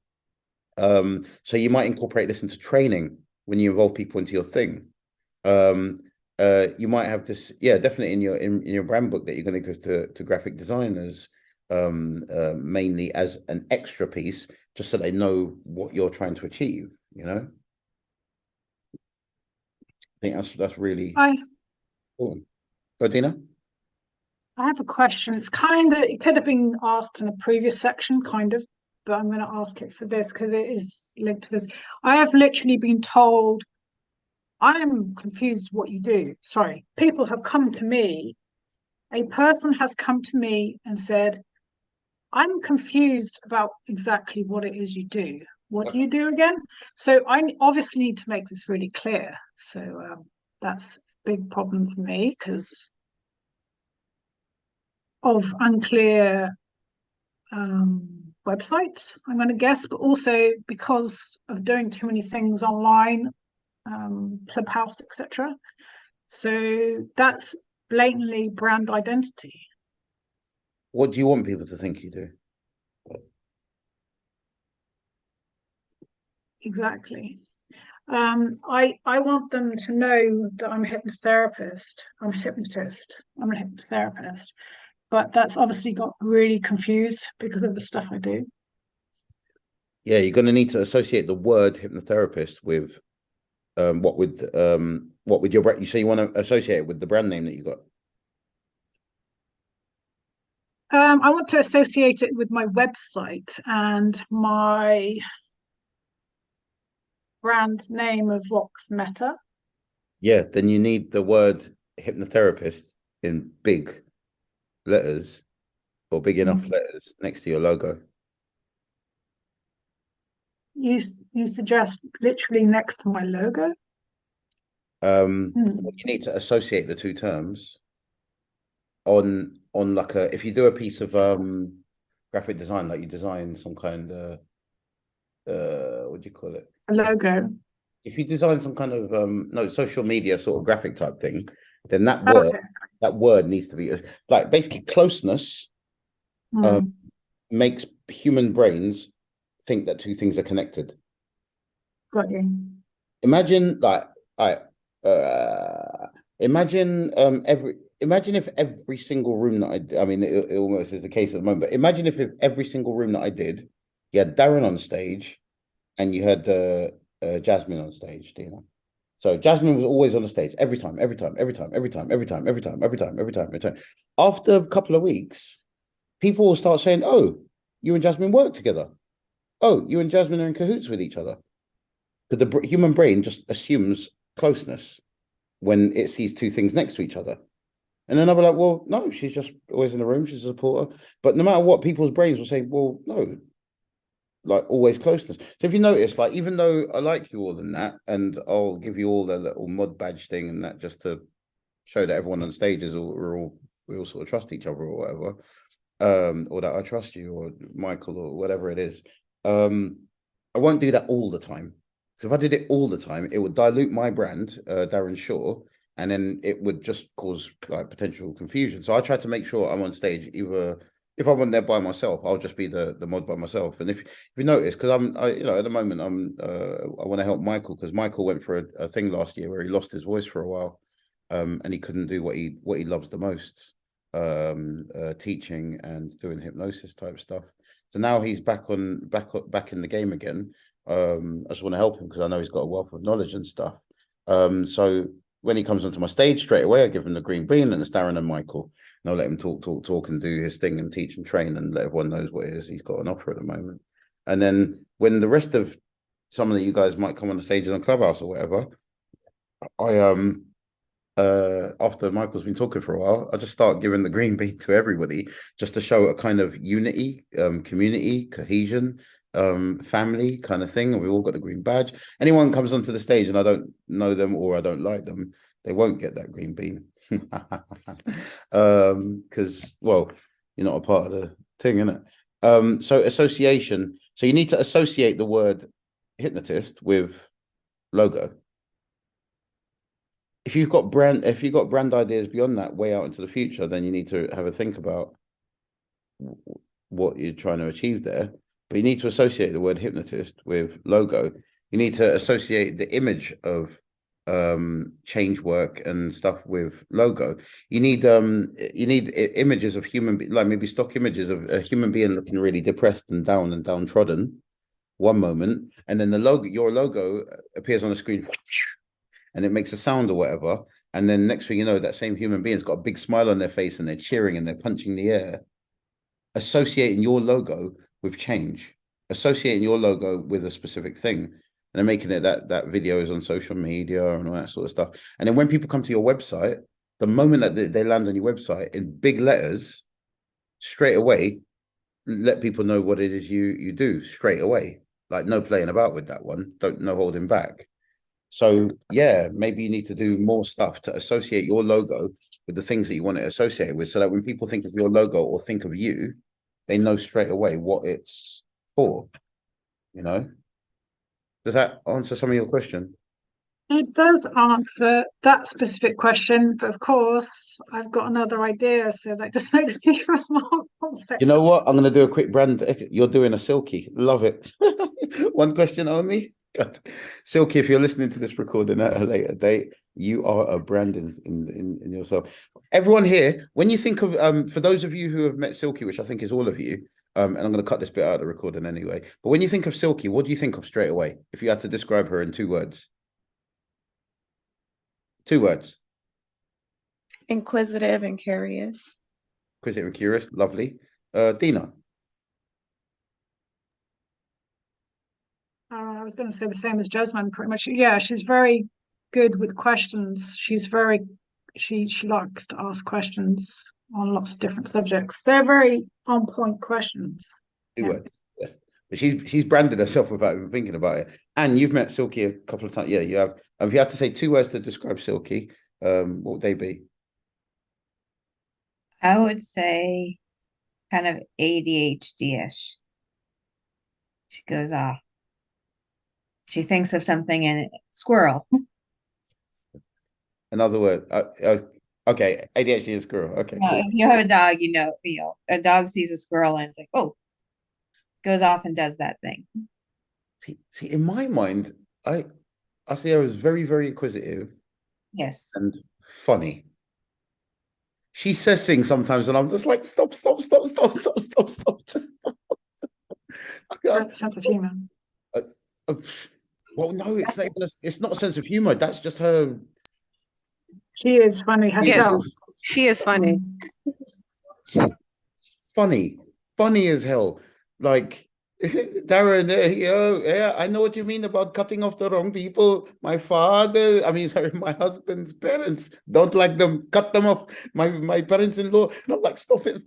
So you might incorporate this into training when you involve people into your thing. you might have this, yeah, definitely in your brand book that you're going to give to graphic designers, mainly as an extra piece, just so they know what you're trying to achieve. You know, I think that's really I important. Go, Dina. I have a question. It could have been asked in a previous section, kind of, but I'm going to ask it for this because it is linked to this. I have literally been told, I'm confused what you do. Sorry, people have come to me. A person has come to me and said, I'm confused about exactly what it is you do. What do you do again? So I obviously need to make this really clear. So that's a big problem for me because of unclear websites, I'm going to guess, but also because of doing too many things online, Clubhouse, etc. So that's blatantly brand identity. What do you want people to think you do? Exactly. I want them to know that I'm a hypnotherapist. I'm a hypnotist. I'm a hypnotherapist. But that's obviously got really confused because of the stuff I do. Yeah, you're going to need to associate the word hypnotherapist with what with your brand. You say you want to associate it with the brand name that you got. I want to associate it with my website and my brand name of Vox Meta. Yeah, then you need the word hypnotherapist in big letters or big enough letters next to your logo. You suggest literally next to my logo? You need to associate the two terms on like if you do a piece of graphic design, like you design some kind of what do you call it? A logo. If you design some kind of no social media sort of graphic type thing, then Okay. that word needs to be like basically closeness makes human brains think that two things are connected. Got you. Imagine like I imagine imagine if every single room that I mean it almost is the case at the moment, but imagine if every single room that I did, you had Darren on stage and you had Jasmine on stage, Dina. So Jasmine was always on the stage every time, every time, every time, every time, every time, every time, every time, every time, every time. After a couple of weeks, people will start saying, "Oh, you and Jasmine work together. Oh, you and Jasmine are in cahoots with each other." Because the human brain just assumes closeness when it sees two things next to each other. And then I'll be like, well, no, she's just always in the room. She's a supporter. But no matter what, people's brains will say, well, no, like always closeness. So if you notice, like, even though I like you all than that, and I'll give you all the little mod badge thing and that just to show that everyone on stage is we all sort of trust each other or whatever. Or that I trust you or Michael or whatever it is. I won't do that all the time. So if I did it all the time, it would dilute my brand, Darren Shaw, and then it would just cause like potential confusion. So I try to make sure I'm on stage. Either if I'm on there by myself, I'll just be the mod by myself. And if you notice, because you know, at the moment I want to help Michael because Michael went for a thing last year where he lost his voice for a while, and he couldn't do what he loves the most, teaching and doing hypnosis type stuff. So now he's back in the game again. I just want to help him because I know he's got a wealth of knowledge and stuff. So when he comes onto my stage straight away, I give him the green bean and it's Darren and Michael. And I'll let him talk and do his thing and teach and train and let everyone knows what it is he's got an offer at the moment. And then when the rest of some of you guys might come on the stages on Clubhouse or whatever, after Michael's been talking for a while, I just start giving the green bean to everybody just to show a kind of unity, community, cohesion, family kind of thing. And we all got a green badge. Anyone comes onto the stage and I don't know them or I don't like them, they won't get that green bean. Because well, you're not a part of the thing, innit? So association. So you need to associate the word hypnotist with logo. If you've got brand ideas beyond that, way out into the future, then you need to have a think about what you're trying to achieve there. But you need to associate the word hypnotist with logo. You need to associate the image of change work and stuff with logo. You need images of like maybe stock images of a human being looking really depressed and down and downtrodden one moment, and then your logo appears on the screen and it makes a sound or whatever, and then next thing you know, that same human being's got a big smile on their face and they're cheering and they're punching the air, associating your logo with change, associating your logo with a specific thing, and then making it that video is on social media and all that sort of stuff. And then when people come to your website, the moment that they land on your website in big letters, straight away, let people know what it is you do straight away. Like no playing about with that one. No holding back. So yeah, maybe you need to do more stuff to associate your logo with the things that you want to associate with, so that when people think of your logo or think of you, they know straight away what it's for. You know, does that answer some of your question? It does answer that specific question, but of course, I've got another idea, so that just makes me even more complex. You know what? I'm going to do a quick brand. You're doing a Silky. Love it. One question only. God. Silky, if you're listening to this recording at a later date, you are a brand in yourself. Everyone here, when you think of for those of you who have met Silky, which I think is all of you, and I'm going to cut this bit out of the recording anyway, but when you think of Silky, what do you think of straight away? If you had to describe her in 2 words. 2 words. Inquisitive and curious. Inquisitive and curious. Lovely. Dina. I was going to say the same as Jasmine, pretty much. Yeah, she's very good with questions. She likes to ask questions on lots of different subjects. They're very on point questions. 2 Yeah. words. Yes. But she's branded herself without even thinking about it. And you've met Silky a couple of times. Yeah, you have. If you had to say 2 words to describe Silky, what would they be? I would say kind of ADHD-ish. She goes off. She thinks of something and squirrel. Another word. Okay, ADHD is squirrel. Okay, Well, cool. if you have a dog, a dog sees a squirrel and it's like, oh, goes off and does that thing. See, in my mind, I see her as very, very inquisitive Yes. and funny. She says things sometimes, and I'm just like, stop. Just stop. Great sense of humor. Well, no, it's not even it's not a sense of humor. That's just her. She is funny herself. She is funny. Funny as hell. Like Darren, yeah, I know what you mean about cutting off the wrong people. My husband's parents don't like them. Cut them off. My parents-in-law. And I'm like, stop it.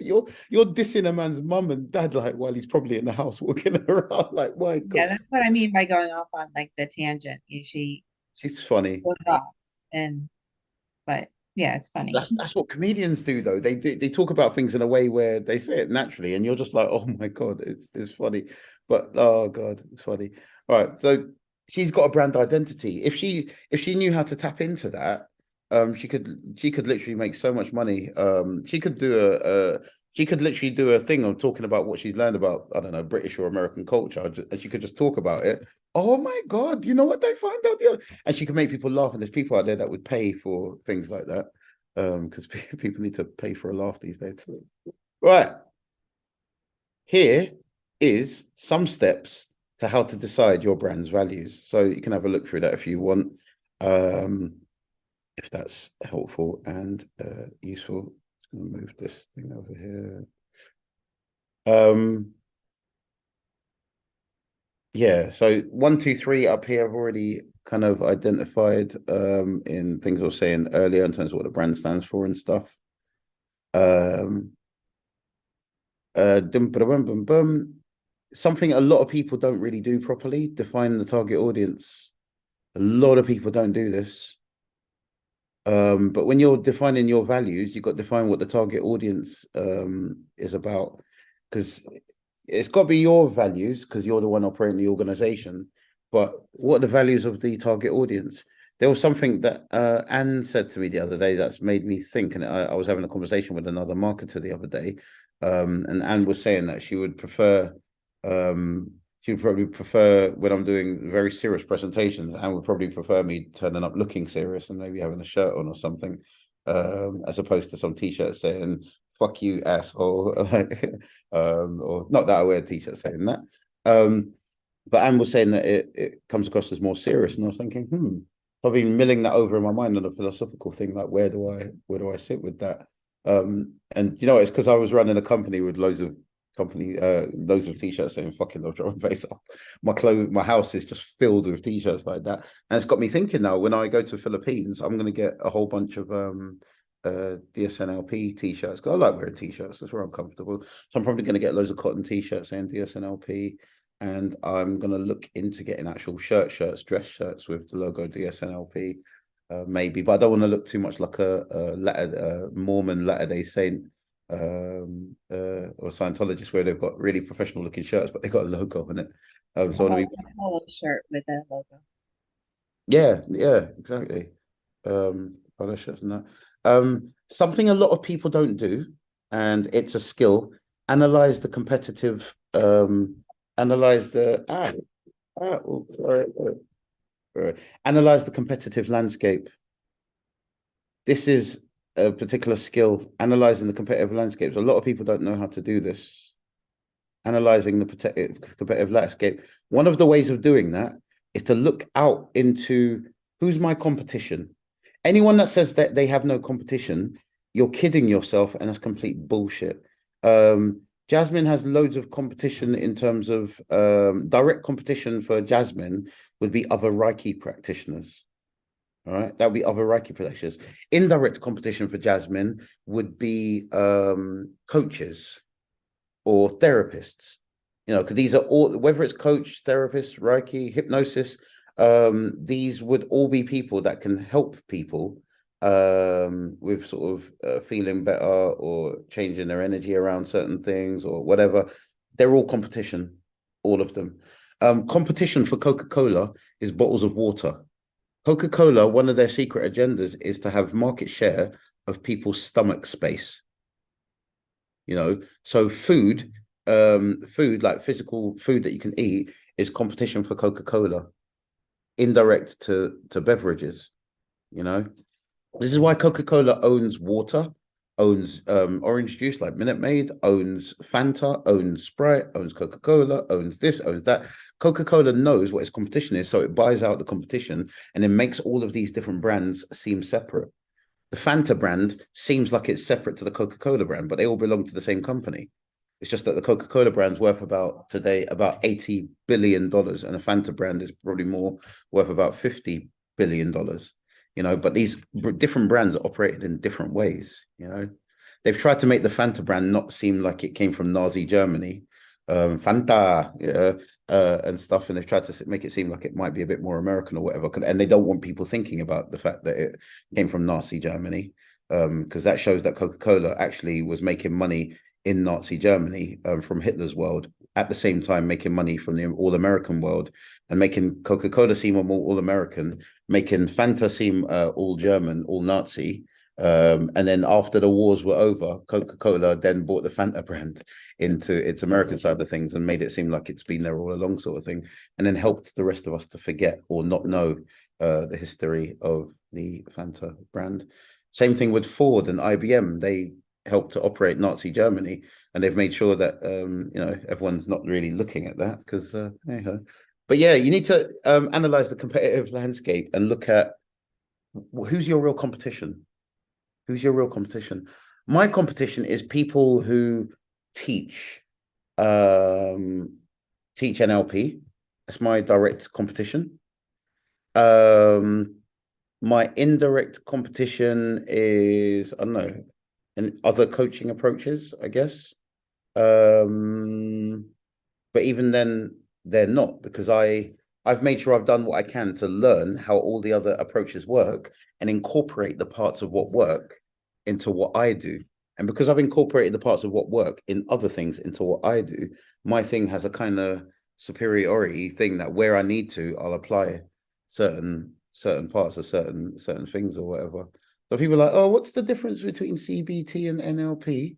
You're dissing a man's mum and dad, like, while he's probably in the house walking around. Like, my God. Yeah, that's what I mean by going off on like the tangent. She She's funny. goes off but yeah, it's funny. That's what comedians do, though. They talk about things in a way where they say it naturally, and you're just like, oh my God, it's funny. But oh God, it's funny. All right, so she's got a brand identity. If she knew how to tap into that, she could literally make so much money. She could literally do a thing of talking about what she's learned about, I don't know, British or American culture, and she could just talk about it. Oh my God, you know what they find out there? And she can make people laugh, and there's people out there that would pay for things like that. Because people need to pay for a laugh these days. Right. Here is some steps to how to decide your brand's values. So you can have a look through that if you want, if that's helpful and useful. I'm going to move this thing over here. Yeah, so 1, 2, 3 up here, I've already kind of identified in things I was saying earlier in terms of what the brand stands for and stuff. Something a lot of people don't really do properly, define the target audience. A lot of people don't do this. But when you're defining your values, you've got to define what the target audience is about, because it's got to be your values because you're the one operating the organization. But what are the values of the target audience? There was something that Anne said to me the other day that's made me think, and I was having a conversation with another marketer the other day, and Anne was saying that she would prefer She would probably prefer when I'm doing very serious presentations, and would probably prefer me turning up looking serious and maybe having a shirt on or something, as opposed to some t-shirt saying "fuck you, asshole," or not that I wear a t-shirt saying that. But Anne was saying that it comes across as more serious, and I was thinking, I've been milling that over in my mind on a philosophical thing, like where do I sit with that? And you know, it's because I was running a company with loads of t-shirts saying "fucking love drum and bass." My house is just filled with t-shirts like that, and it's got me thinking now. When I go to the Philippines, I'm going to get a whole bunch of DSNLP t-shirts because I like wearing t-shirts. That's where I'm comfortable. So I'm probably going to get loads of cotton t-shirts saying DSNLP, and I'm going to look into getting actual dress shirts with the logo DSNLP. Maybe, but I don't want to look too much like a Mormon Latter-day Saint or Scientologist, where they've got really professional looking shirts, but they got a logo on it. So I want to be polo shirt with a logo. yeah, exactly. Polo shirts and that. Something a lot of people don't do, and it's a skill. Analyze the competitive. Analyze the analyze the competitive landscape. This is a particular skill, analyzing the competitive landscapes. A lot of people don't know how to do this. Analyzing the competitive landscape. One of the ways of doing that is to look out into who's my competition. Anyone that says that they have no competition, you're kidding yourself, and that's complete bullshit. Jasmine has loads of competition in terms of direct competition for Jasmine would be other Reiki practitioners. All right, that would be other Reiki practitioners. Indirect competition for Jasmine would be coaches or therapists. You know, because these are all, whether it's coach, therapist, Reiki, hypnosis, these would all be people that can help people with sort of feeling better or changing their energy around certain things or whatever. They're all competition, all of them. Competition for Coca-Cola is bottles of water. Coca-Cola, one of their secret agendas is to have market share of people's stomach space. You know, so food like physical food that you can eat is competition for Coca-Cola, indirect to beverages. You know, this is why Coca-Cola owns water, owns orange juice like Minute Maid, owns Fanta, owns Sprite, owns Coca-Cola, owns this, owns that. Coca-Cola knows what its competition is, so it buys out the competition and then makes all of these different brands seem separate. The Fanta brand seems like it's separate to the Coca-Cola brand, but they all belong to the same company. It's just that the Coca-Cola brand's worth about $80 billion, and the Fanta brand is probably more worth about $50 billion. You know, but these different brands are operated in different ways. You know, they've tried to make the Fanta brand not seem like it came from Nazi Germany, Fanta, and stuff, and they've tried to make it seem like it might be a bit more American or whatever. And they don't want people thinking about the fact that it came from Nazi Germany, because that shows that Coca-Cola actually was making money in Nazi Germany from Hitler's world, at the same time making money from the all-American world, and making Coca-Cola seem more all-American, making Fanta seem all German, all Nazi. And then after the wars were over, Coca-Cola then bought the Fanta brand into its American side of things and made it seem like it's been there all along, sort of thing, and then helped the rest of us to forget or not know the history of the Fanta brand. Same thing with Ford and IBM. They helped to operate Nazi Germany, and they've made sure that you know, everyone's not really looking at that because but yeah, you need to analyze the competitive landscape and look at who's your real competition. Who's your real competition? My competition is people who teach NLP. That's my direct competition. My indirect competition is, I don't know, and other coaching approaches, I guess. But even then, they're not, because I've made sure I've done what I can to learn how all the other approaches work and incorporate the parts of what work into what I do. And because I've incorporated the parts of what work in other things into what I do, my thing has a kind of superiority thing that where I need to, I'll apply certain parts of certain things or whatever. So people are like, oh, what's the difference between CBT and NLP?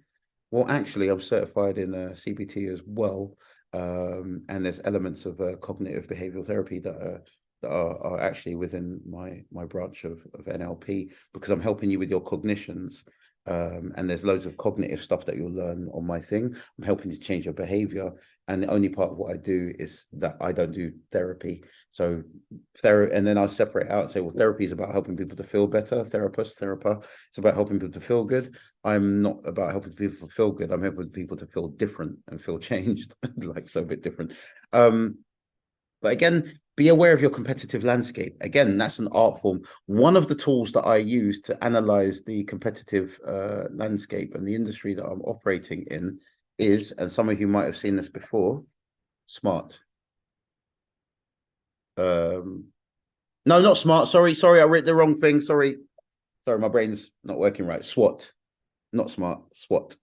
Well, actually, I'm certified in CBT as well. And there's elements of cognitive behavioral therapy that are actually within my branch of NLP, because I'm helping you with your cognitions. And there's loads of cognitive stuff that you'll learn on my thing. I'm helping you to change your behavior. And the only part of what I do is that I don't do therapy. So and then I separate out and say, well, therapy is about helping people to feel better. Therapist, it's about helping people to feel good. I'm not about helping people to feel good. I'm helping people to feel different and feel changed, like so a bit different. But again, be aware of your competitive landscape. Again, that's an art form. One of the tools that I use to analyze the competitive landscape and the industry that I'm operating in is, and some of you might have seen this before, SMART. No, not SMART. Sorry, I read the wrong thing. Sorry, my brain's not working right. SWOT, not SMART, SWOT.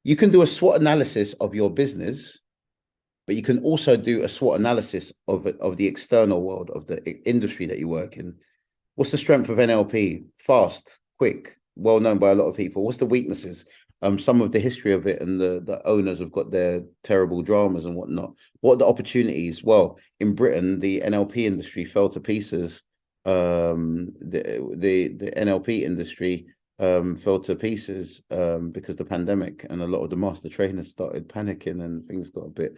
You can do a SWOT analysis of your business, but you can also do a SWOT analysis of the external world, of the industry that you work in. What's the strength of NLP? Fast, quick, well known by a lot of people. What's the weaknesses? Some of the history of it, and the owners have got their terrible dramas and whatnot. What are the opportunities? Well, in Britain, the NLP industry fell to pieces. The NLP industry fell to pieces because the pandemic, and a lot of the master trainers started panicking, and things got a bit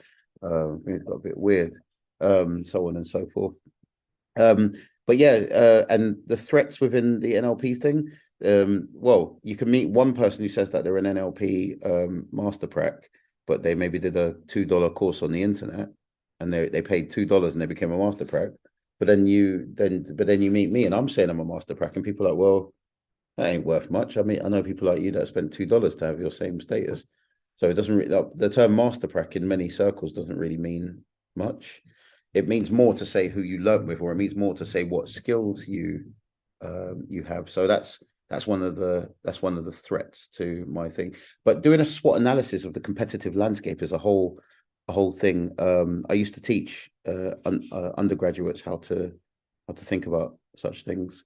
weird, so on and so forth. But yeah, and the threats within the NLP thing. Well, you can meet one person who says that they're an NLP master prac, but they maybe did a $2 course on the internet, and they paid $2 and they became a master prac. But then you meet me, and I'm saying I'm a master prac, and people are like, well, that ain't worth much. I mean, I know people like you that spent $2 to have your same status. So it doesn't really, the term master prac in many circles doesn't really mean much. It means more to say who you learn with, or it means more to say what skills you have. So that's one of the threats to my thing. But doing a SWOT analysis of the competitive landscape is a whole thing. I used to teach undergraduates how to think about such things.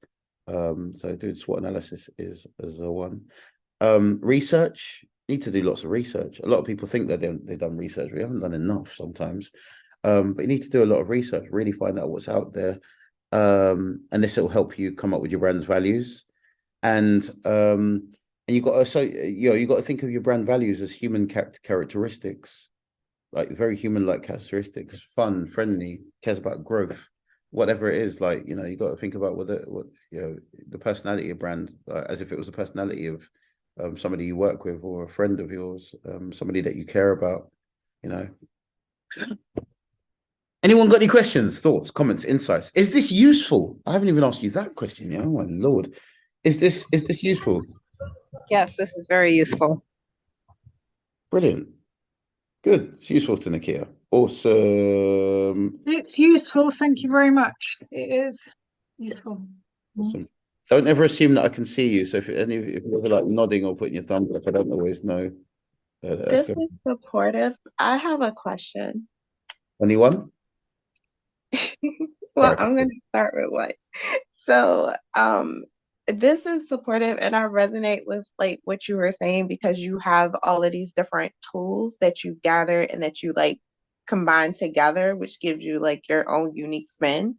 So doing SWOT analysis is a one. Research, need to do lots of research. A lot of people think that they've done research. We haven't done enough sometimes. But you need to do a lot of research, really find out what's out there. And this will help you come up with your brand's values. And you got to, you got to think of your brand values as human characteristics, like very human-like characteristics, fun, friendly, cares about growth, whatever it is. Like, you got to think about what the personality of brand, as if it was the personality of somebody you work with, or a friend of yours, somebody that you care about. Anyone got any questions, thoughts, comments, insights? Is this useful? I haven't even asked you that question. Oh my Lord, is this useful? Yes, this is very useful. Brilliant. Good. It's useful to Nakia. Awesome. It's useful. Thank you very much. It is useful. Awesome. Don't ever assume that I can see you. So if you're ever like nodding or putting your thumbs up, I don't always know. This is supportive. I have a question. Anyone? Well, I'm going to start with one. So, this is supportive, and I resonate with like what you were saying, because you have all of these different tools that you gather and that you like combine together, which gives you like your own unique spin.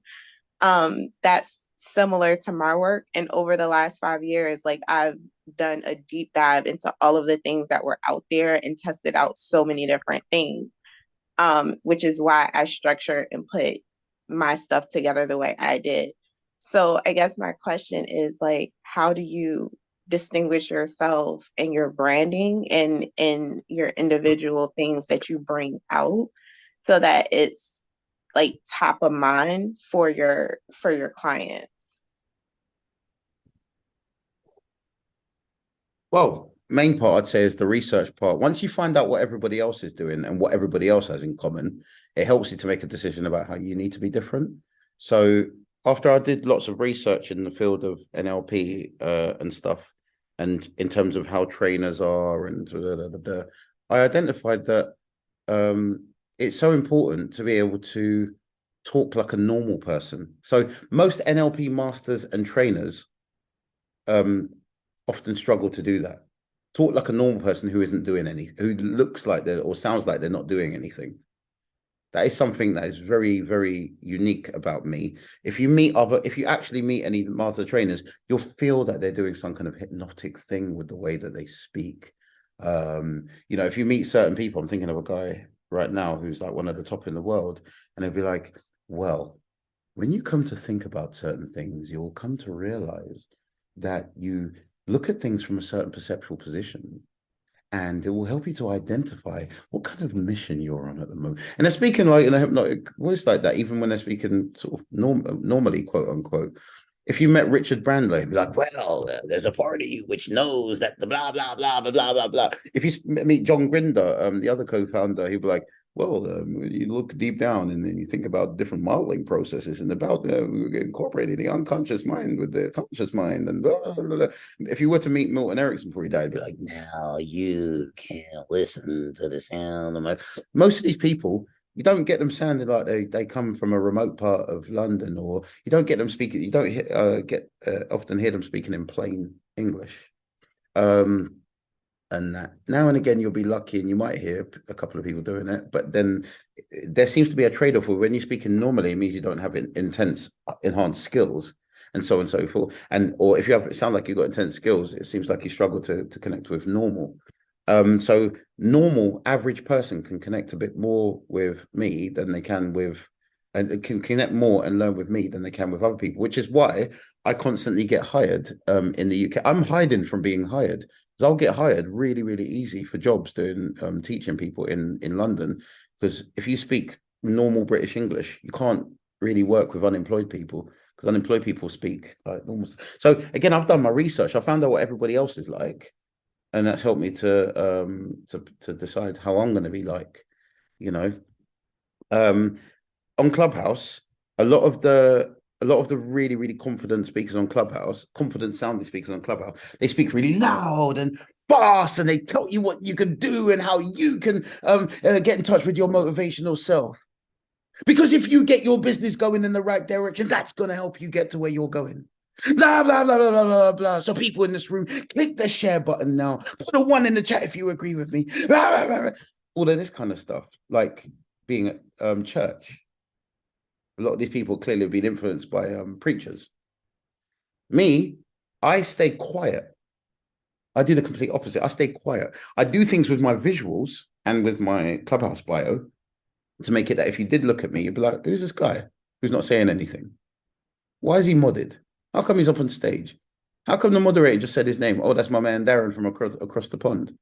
That's similar to my work. And over the last 5 years, like I've done a deep dive into all of the things that were out there and tested out so many different things. Which is why I structure and put my stuff together the way I did. So I guess my question is like, how do you distinguish yourself and your branding and your individual things that you bring out so that it's like top of mind for your clients? Well, main part I'd say is the research part. Once you find out what everybody else is doing and what everybody else has in common, it helps you to make a decision about how you need to be different. So after I did lots of research in the field of NLP and stuff, and in terms of how trainers are, and I identified that it's so important to be able to talk like a normal person. So most NLP masters and trainers often struggle to do that. Talk like a normal person who isn't doing anything, who looks like they're or sounds like they're not doing anything. That is something that is very, very unique about me. If you actually meet any master trainers, you'll feel that they're doing some kind of hypnotic thing with the way that they speak. If you meet certain people, I'm thinking of a guy right now who's like one of the top in the world, and they'll be like, well, when you come to think about certain things, you'll come to realize that you look at things from a certain perceptual position, and it will help you to identify what kind of mission you're on at the moment. And they're speaking like in a hypnotic voice like that, even when they're speaking sort of normally, quote unquote. If you met Richard Brandler, he'd be like, well, there's a part of you which knows that the blah, blah, blah, blah, blah, blah, blah. If you meet John Grinder, the other co-founder, he'd be like, well, you look deep down and then you think about different modeling processes and about incorporating the unconscious mind with the conscious mind and blah, blah, blah, blah. If you were to meet Milton Erickson before he died, he'd be like, now you can't listen to the sound of my... Most of these people, you don't get them sounding like they come from a remote part of London, or you don't get them speaking, you don't often hear them speaking in plain English. And that now and again you'll be lucky and you might hear a couple of people doing it, but then there seems to be a trade-off where when you're speaking normally, it means you don't have enhanced skills and so on and so forth. Or if you sound like you've got intense skills, it seems like you struggle to connect with normal. So normal average person can connect a bit more with me than they can with, and can connect more and learn with me than they can with other people, which is why I constantly get hired in the UK. I'm hiding from being hired. I'll get hired really, really easy for jobs doing teaching people in London, because if you speak normal British English, you can't really work with unemployed people, because unemployed people speak like normal. So again, I've done my research. I found out what everybody else is like, and that's helped me to decide how I'm going to be like. On Clubhouse, a lot of the really, really confident speakers on Clubhouse, confident sounding speakers on Clubhouse, they speak really loud and fast, and they tell you what you can do and how you can get in touch with your motivational self. Because if you get your business going in the right direction, that's going to help you get to where you're going. Blah, blah, blah, blah, blah, blah, blah. So people in this room, click the share button now. Put a 1 in the chat if you agree with me. Blah, blah, blah, blah. All of this kind of stuff, like being at church. A lot of these people clearly have been influenced by preachers. Me, I stay quiet. I do the complete opposite. I stay quiet. I do things with my visuals and with my Clubhouse bio to make it that if you did look at me, you'd be like, who's this guy who's not saying anything? Why is he modded? How come he's up on stage? How come the moderator just said his name? Oh, that's my man Darren from across the pond.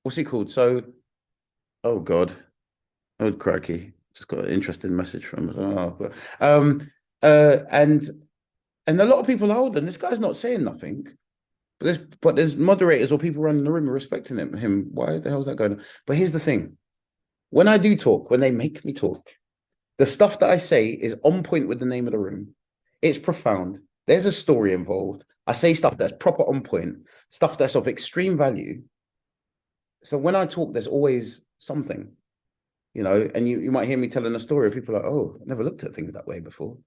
What's it called? So, oh God, oh crikey, just got an interesting message from and a lot of people are older, and this guy's not saying nothing. But there's moderators or people running the room respecting him. Why the hell is that going on? But here's the thing. When I do talk, when they make me talk, the stuff that I say is on point with the name of the room. It's profound. There's a story involved. I say stuff that's proper on point, stuff that's of extreme value. So when I talk, there's always something, and you might hear me telling a story. People are like, oh, I never looked at things that way before.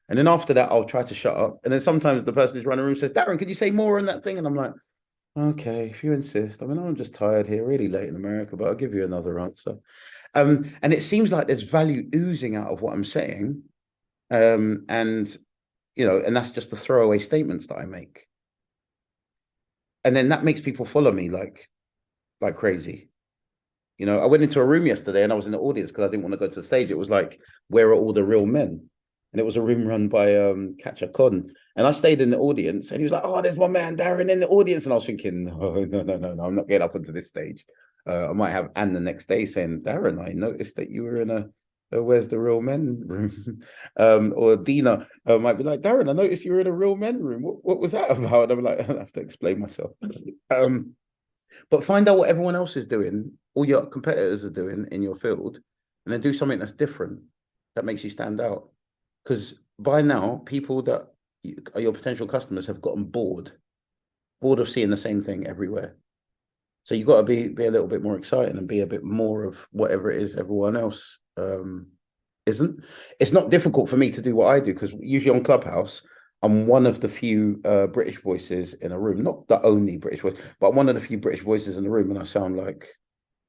And then after that, I'll try to shut up. And then sometimes the person who's running the room says, Darren, could you say more on that thing? And I'm like, okay, if you insist. I mean, I'm just tired here, really late in America, but I'll give you another answer. And it seems like there's value oozing out of what I'm saying. And that's just the throwaway statements that I make. And then that makes people follow me like crazy. I went into a room yesterday and I was in the audience because I didn't want to go to the stage. It was like, where are all the real men? And it was a room run by Catcher Con. And I stayed in the audience and he was like, oh, there's my man Darren in the audience. And I was thinking, no, I'm not getting up onto this stage. I might have Anne the next day saying, Darren, I noticed that you were in a where's the real men room? Or Dina might be like, Darren, I noticed you were in a real men room. What was that about? And I'm like, I have to explain myself. But find out what everyone else is doing, all your competitors are doing in your field, and then do something that's different, that makes you stand out. Because by now, people that are your potential customers have gotten bored of seeing the same thing everywhere. So you've got to be a little bit more exciting and be a bit more of whatever it is everyone else isn't. It's not difficult for me to do what I do, because usually on Clubhouse, I'm one of the few British voices in a room, not the only British voice, but one of the few British voices in the room, and I sound like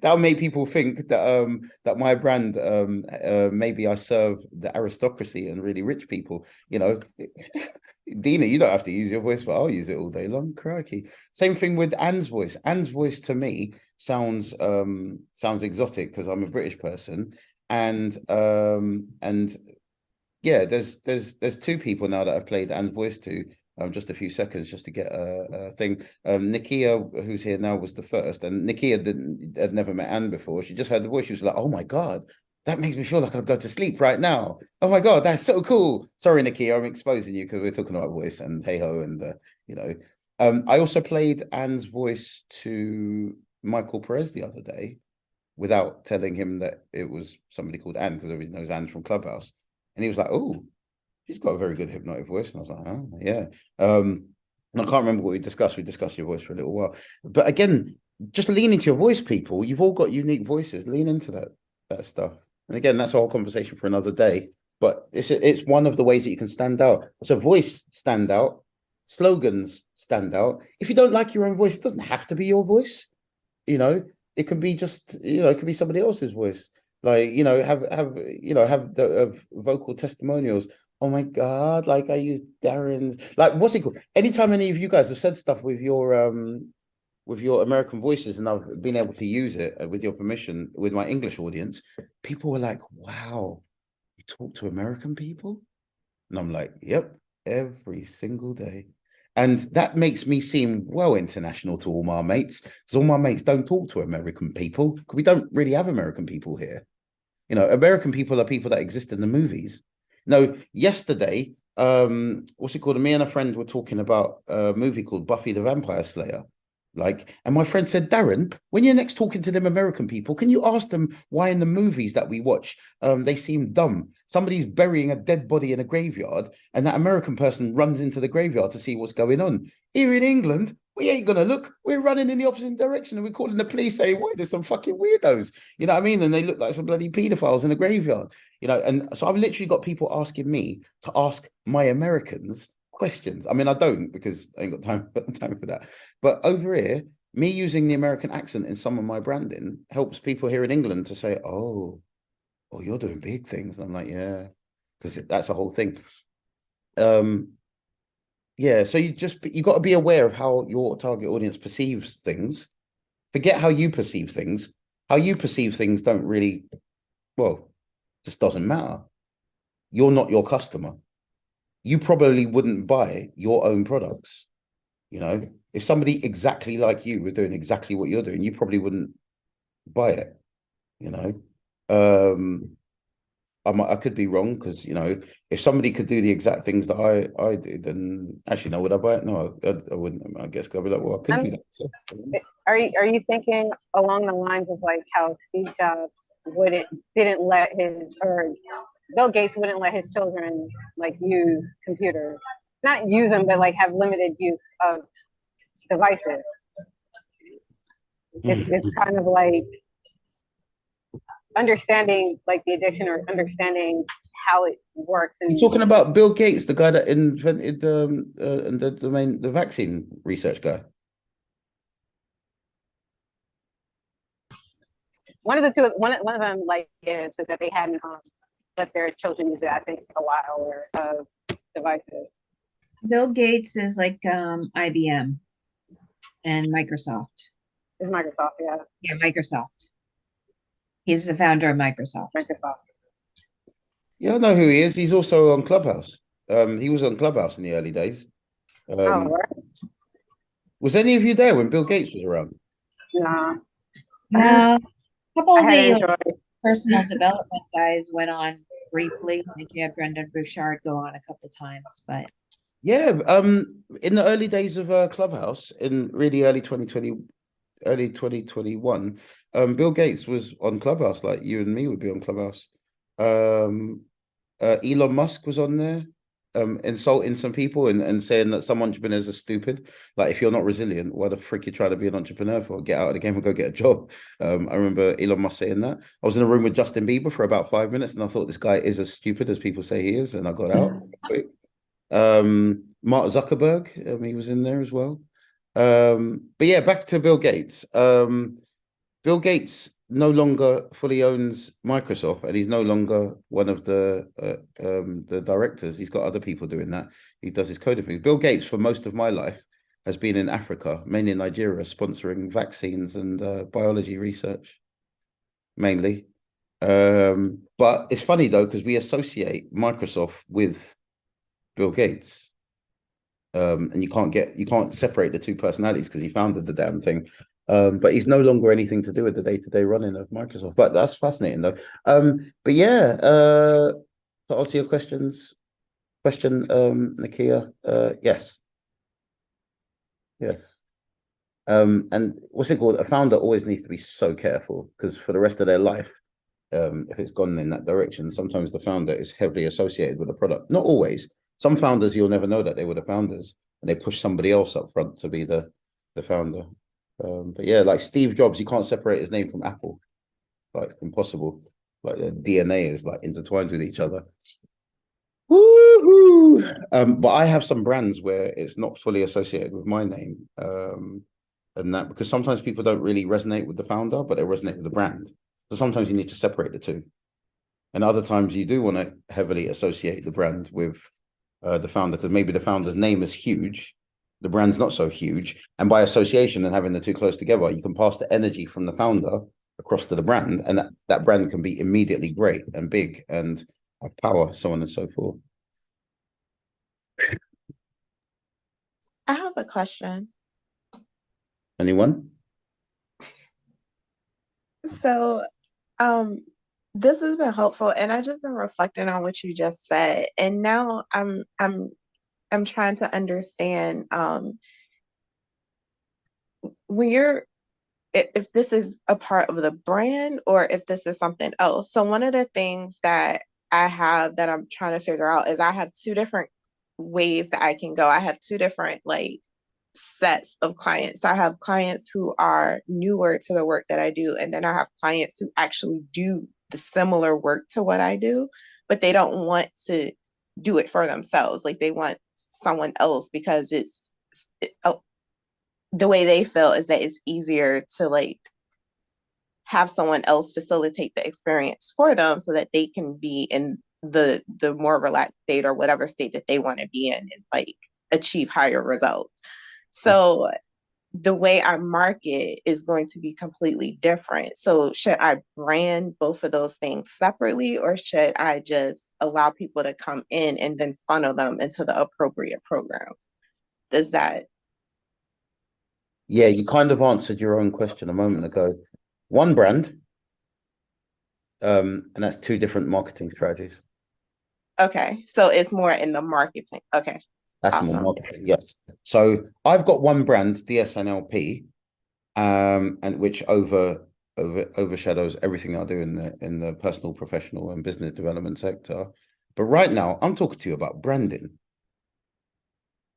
That'll make people think that that my brand maybe I serve the aristocracy and really rich people. You know, Dina, you don't have to use your voice, but I'll use it all day long. Crikey. Same thing with Anne's voice. Anne's voice to me sounds exotic because I'm a British person, and yeah, there's two people now that I've played Anne's voice to. Just a few seconds just to get a thing. Nikia, who's here now, was the first, and Nikia had never met Anne before. She just heard the voice. She was like, "Oh my god, that makes me feel like I'd go to sleep right now. Oh my god, that's so cool." Sorry, Nikia, I'm exposing you because we're talking about voice and hey ho, and you know. I also played Anne's voice to Michael Perez the other day, without telling him that it was somebody called Anne, because everybody knows Anne from Clubhouse, and he was like, "Oh, she's got a very good hypnotic voice." And I was like, "Oh, yeah." And I can't remember what we discussed. We discussed your voice for a little while. But again, just lean into your voice, people. You've all got unique voices. Lean into that stuff. And again, that's a whole conversation for another day. But it's one of the ways that you can stand out. So voice stand out, slogans stand out. If you don't like your own voice, it doesn't have to be your voice. You know, it can be just, it could be somebody else's voice. Like, have the vocal testimonials. Oh my God, like I use Darren's, like, what's it called? Anytime any of you guys have said stuff with your American voices and I've been able to use it with your permission with my English audience, people were like, "Wow, you talk to American people?" And I'm like, "Yep, every single day." And that makes me seem well international to all my mates, because all my mates don't talk to American people, because we don't really have American people here. American people are people that exist in the movies. No, yesterday, what's it called? Me and a friend were talking about a movie called Buffy the Vampire Slayer. And my friend said, "Darren, when you're next talking to them American people, can you ask them why in the movies that we watch, they seem dumb? Somebody's burying a dead body in a graveyard, and that American person runs into the graveyard to see what's going on. Here in England, we ain't gonna look. We're running in the opposite direction, and we're calling the police saying, 'Why, there's some fucking weirdos.' You know what I mean? And they look like some bloody pedophiles in the graveyard. And so I've literally got people asking me to ask my Americans questions. I mean, I don't, because I ain't got time for that. But over here, me using the American accent in some of my branding helps people here in England to say, "Oh, you're doing big things." And I'm like, "Yeah," because that's a whole thing. Yeah, so you got to be aware of how your target audience perceives things. Forget how you perceive things. How you perceive things don't really, well, just doesn't matter. You're not your customer. You probably wouldn't buy your own products. If somebody exactly like you was doing exactly what you're doing, you probably wouldn't buy it. I could be wrong, because if somebody could do the exact things that I did, then actually, no, would I buy it? No, I wouldn't. I guess I'd be like, well, I could do that. So. Are you thinking along the lines of like how Steve Jobs didn't let or Bill Gates wouldn't let his children like use computers, not use them, but like have limited use of devices? It's kind of like understanding like the addiction, or understanding how it works. And you're talking about Bill Gates, the guy that invented the vaccine research guy. One of them like is that they hadn't let their children use it, I think, for a while, of devices. Bill Gates is like IBM and Microsoft. It's Microsoft, yeah. Yeah, Microsoft. He's the founder of Microsoft. Yeah, I know who he is. He's also on Clubhouse. He was on Clubhouse in the early days. Right. Was any of you there when Bill Gates was around? Nah. No. A couple of the enjoyed. personal development guys went on briefly. I think you had Brendan Bouchard go on a couple of times, but yeah, in the early days of Clubhouse, in really early 2021, Bill Gates was on Clubhouse, like you and me would be on Clubhouse. Elon Musk was on there, insulting some people and saying that some entrepreneurs are stupid. Like, if you're not resilient, why the frick you try to be an entrepreneur for? Get out of the game and go get a job. I remember Elon Musk saying that. I was in a room with Justin Bieber for about 5 minutes, and I thought this guy is as stupid as people say he is, and I got out quick. Mark Zuckerberg, he was in there as well. But yeah, back to Bill Gates. Bill Gates no longer fully owns Microsoft, and he's no longer one of the directors. He's got other people doing that. He does his coding thing. Bill Gates, for most of my life, has been in Africa, mainly in Nigeria, sponsoring vaccines and biology research, mainly. But it's funny though, because we associate Microsoft with Bill Gates. And you can't separate the two personalities because he founded the damn thing. But he's no longer anything to do with the day-to-day running of Microsoft. But that's fascinating though. But yeah, to answer your question, Nakia, yes. Yes. And what's it called? A founder always needs to be so careful because for the rest of their life, if it's gone in that direction, sometimes the founder is heavily associated with the product. Not always. Some founders, you'll never know that they were the founders, and they push somebody else up front to be the founder. But yeah, like Steve Jobs, you can't separate his name from Apple. Like impossible. Like their DNA is like intertwined with each other. Woo-hoo! But I have some brands where it's not fully associated with my name. And that because sometimes people don't really resonate with the founder, but they resonate with the brand. So sometimes you need to separate the two. And other times you do want to heavily associate the brand with the founder because maybe the founder's name is huge, the brand's not so huge. And by association and having the two close together, you can pass the energy from the founder across to the brand. And that brand can be immediately great and big and have power, so on and so forth. I have a question. Anyone? So, this has been helpful, and I just been reflecting on what you just said, and now I'm trying to understand when you're if this is a part of the brand or if this is something else. So one of the things that I have that I'm trying to figure out is I have two different ways that I can go. I have two different like sets of clients. I have clients who are newer to the work that I do, and then I have clients who actually do the similar work to what I do, but they don't want to do it for themselves. Like they want someone else because the way they feel is that it's easier to like have someone else facilitate the experience for them so that they can be in the more relaxed state or whatever state that they want to be in and like achieve higher results. So the way I market is going to be completely different. So should I brand both of those things separately, or should I just allow people to come in and then funnel them into the appropriate program? Does that? Yeah, you kind of answered your own question a moment ago. One brand, and that's two different marketing strategies. Okay, so it's more in the marketing. Okay, That's awesome. more marketing, yes. So I've got one brand, DSNLP, and which overshadows everything I do in the personal, professional, and business development sector. But right now, I'm talking to you about branding.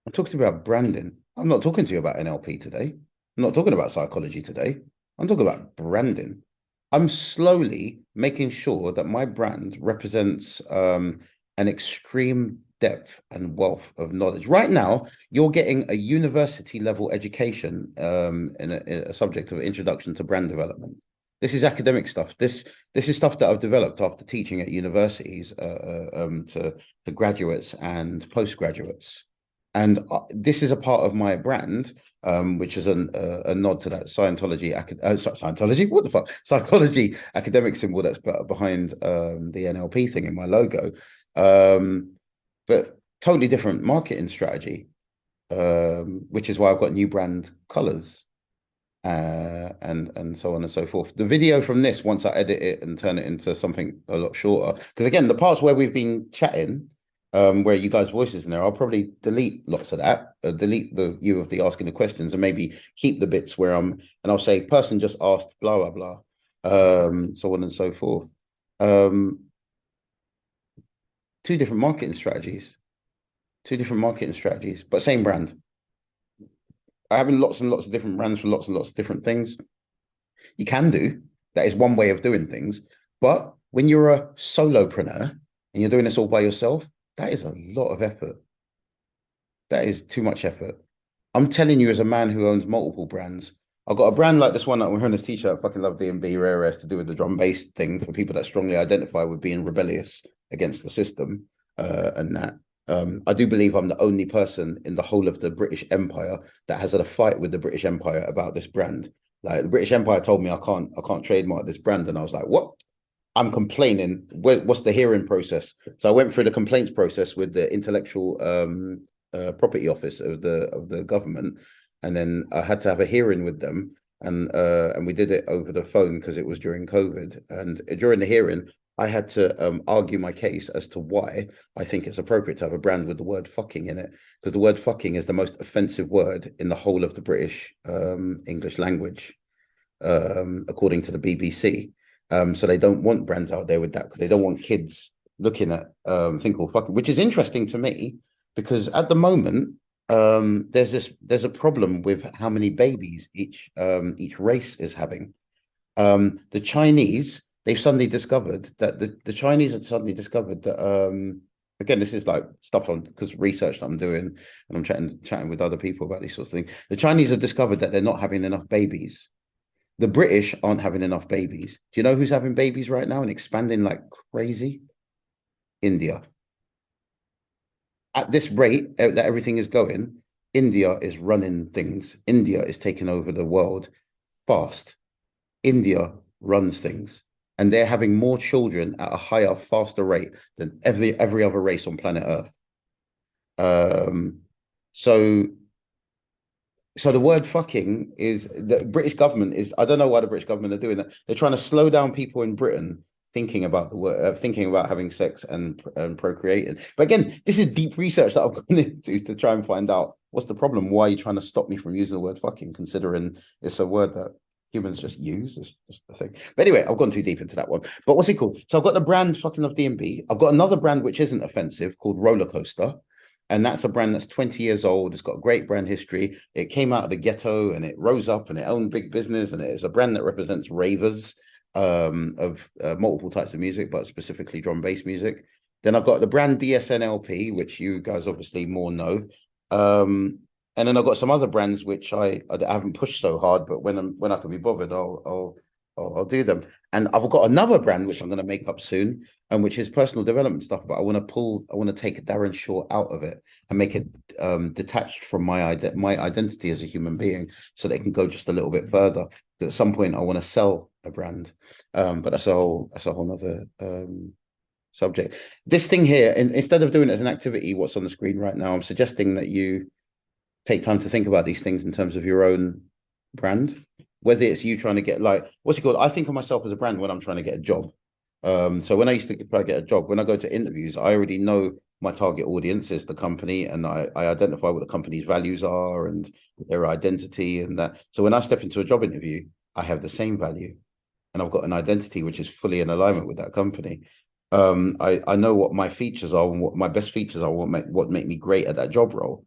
I'm talking to you about branding. I'm not talking to you about NLP today. I'm not talking about psychology today. I'm talking about branding. I'm slowly making sure that my brand represents an extreme depth and wealth of knowledge. Right now, you're getting a university level education in a subject of introduction to brand development. This is academic stuff. This is stuff that I've developed after teaching at universities to graduates and postgraduates. And this is a part of my brand, which is a nod to that Scientology, what the fuck? Psychology academic symbol that's behind the NLP thing in my logo. But totally different marketing strategy, which is why I've got new brand colors and so on and so forth. The video from this, once I edit it and turn it into something a lot shorter, because again, the parts where we've been chatting, where you guys' voices in there, I'll probably delete lots of that, delete the you of the asking the questions, and maybe keep the bits where and I'll say, person just asked, blah, blah, blah, so on and so forth. Two different marketing strategies, but same brand. I have lots and lots of different brands for lots and lots of different things. You can do, that is one way of doing things. But when you're a solopreneur and you're doing this all by yourself, that is a lot of effort. That is too much effort. I'm telling you, as a man who owns multiple brands, I've got a brand like this one that we're wearing this t-shirt. I fucking love D&B Rare Air to do with the drum bass thing for people that strongly identify with being rebellious against the system. And that I do believe I'm the only person in the whole of the British Empire that has had a fight with the British Empire about this brand. Like the British Empire told me I can't trademark this brand, and I was like, what? I'm complaining. What's the hearing process? So I went through the complaints process with the intellectual property office of the government, and then I had to have a hearing with them, and we did it over the phone because it was during COVID. And during the hearing, I had to argue my case as to why I think it's appropriate to have a brand with the word fucking in it, because the word fucking is the most offensive word in the whole of the British English language, according to the BBC. So they don't want brands out there with that because they don't want kids looking at thing called fucking, which is interesting to me because at the moment there's a problem with how many babies each race is having. The Chinese, they've suddenly discovered that the Chinese had suddenly discovered that again, this is like stuff on because research that I'm doing and I'm chatting with other people about these sorts of things. The Chinese have discovered that they're not having enough babies. The British aren't having enough babies. Do you know who's having babies right now and expanding like crazy? India. At this rate that everything is going, India is running things. India is taking over the world fast. India runs things. And they're having more children at a higher, faster rate than every other race on planet Earth. So the word fucking is the British government is, I don't know why the British government are doing that. They're trying to slow down people in Britain thinking about the word, thinking about having sex and procreating. But again, this is deep research that I've gone into to try and find out what's the problem. Why are you trying to stop me from using the word fucking, considering it's a word that humans just use? It's just the thing. But anyway, I've gone too deep into that one. But what's it called? So I've got the brand fucking of D&B. I've got another brand which isn't offensive called Roller Coaster. And that's a brand that's 20 years old. It's got a great brand history. It came out of the ghetto and it rose up and it owned big business. And it is a brand that represents ravers of multiple types of music, but specifically drum bass music. Then I've got the brand DSNLP, which you guys obviously more know. And then I've got some other brands which I haven't pushed so hard, but when I can be bothered, I'll do them. And I've got another brand which I'm going to make up soon, and which is personal development stuff. But I want to take Darren Shaw out of it and make it detached from my identity as a human being, so they can go just a little bit further. At some point, I want to sell a brand, but that's a whole other subject. This thing here, instead of doing it as an activity, what's on the screen right now, I'm suggesting that you take time to think about these things in terms of your own brand. Whether it's you trying to get like, what's it called? I think of myself as a brand when I'm trying to get a job. So when I used to try to get a job, when I go to interviews, I already know my target audience is the company, and I identify what the company's values are and their identity and that. So when I step into a job interview, I have the same value, and I've got an identity which is fully in alignment with that company. I know what my features are and what my best features are, what make me great at that job role.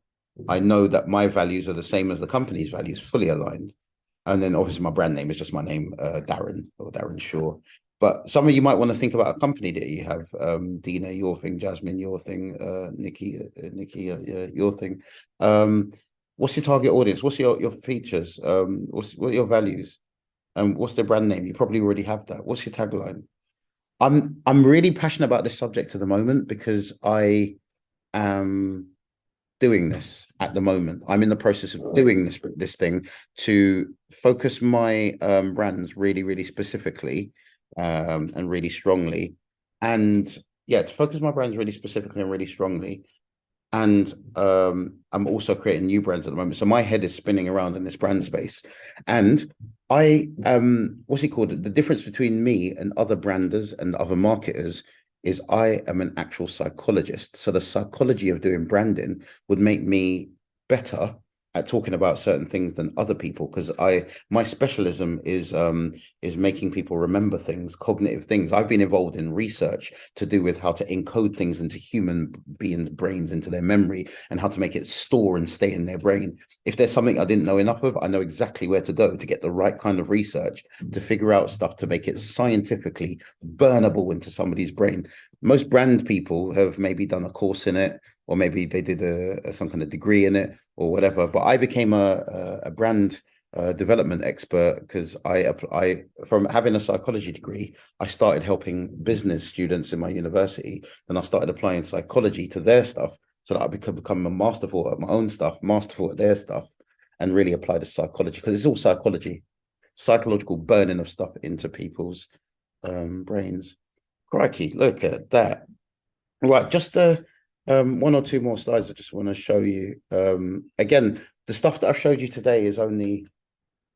I know that my values are the same as the company's values, fully aligned. And then obviously my brand name is just my name, Darren or Darren Shaw. But some of you might want to think about a company that you have. Dina, your thing. Jasmine, your thing. Nikki, your thing. What's your target audience? What's your features? What are your values? And what's their brand name? You probably already have that. What's your tagline? I'm really passionate about this subject at the moment because I am doing this at the moment. I'm in the process of doing this thing to focus my brands really, really specifically and really strongly. And yeah, to focus my brands really specifically and really strongly. And I'm also creating new brands at the moment. So my head is spinning around in this brand space. And I what's it called? The difference between me and other branders and other marketers is I am an actual psychologist. So the psychology of doing branding would make me better at talking about certain things than other people, because my specialism is making people remember things, cognitive things. I've been involved in research to do with how to encode things into human beings' brains, into their memory, and how to make it store and stay in their brain. If there's something I didn't know enough of, I know exactly where to go to get the right kind of research to figure out stuff to make it scientifically burnable into somebody's brain. Most brand people have maybe done a course in it, or maybe they did some kind of degree in it or whatever. But I became a brand development expert because I from having a psychology degree, I started helping business students in my university, and I started applying psychology to their stuff so that I could become a masterful at my own stuff, masterful at their stuff, and really apply the psychology because it's all psychology, psychological burning of stuff into people's brains. Crikey, look at that. Right, just one or two more slides I just want to show you. Again, the stuff that I've showed you today is only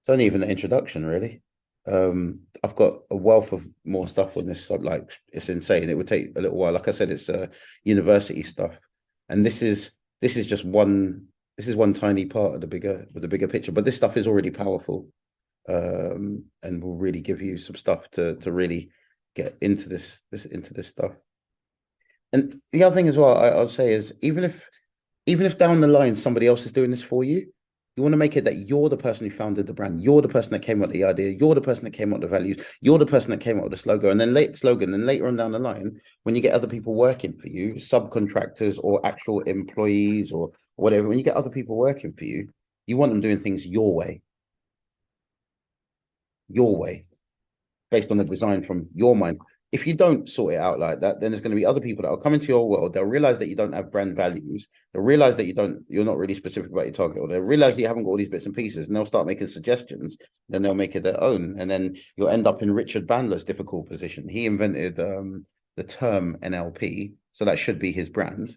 it's only even the introduction, really. I've got a wealth of more stuff on this, like it's insane. It would take a little while. Like I said, it's university stuff, and this is just one. This is one tiny part of the bigger picture. But this stuff is already powerful, and will really give you some stuff to really get into this stuff. And the other thing as well, I'll say is even if down the line somebody else is doing this for you, you want to make it that you're the person who founded the brand. You're the person that came up with the idea. You're the person that came up with the values. You're the person that came up with the slogan. And then later on down the line, when you get other people working for you, subcontractors or actual employees or whatever, when you get other people working for you, you want them doing things your way, based on the design from your mind. If you don't sort it out like that, then there's going to be other people that will come into your world. They'll realize that you don't have brand values. They'll realize that you're not really specific about your target, or they'll realize that you haven't got all these bits and pieces, and they'll start making suggestions. Then they'll make it their own, and then you'll end up in Richard Bandler's difficult position. He invented the term NLP, so that should be his brand.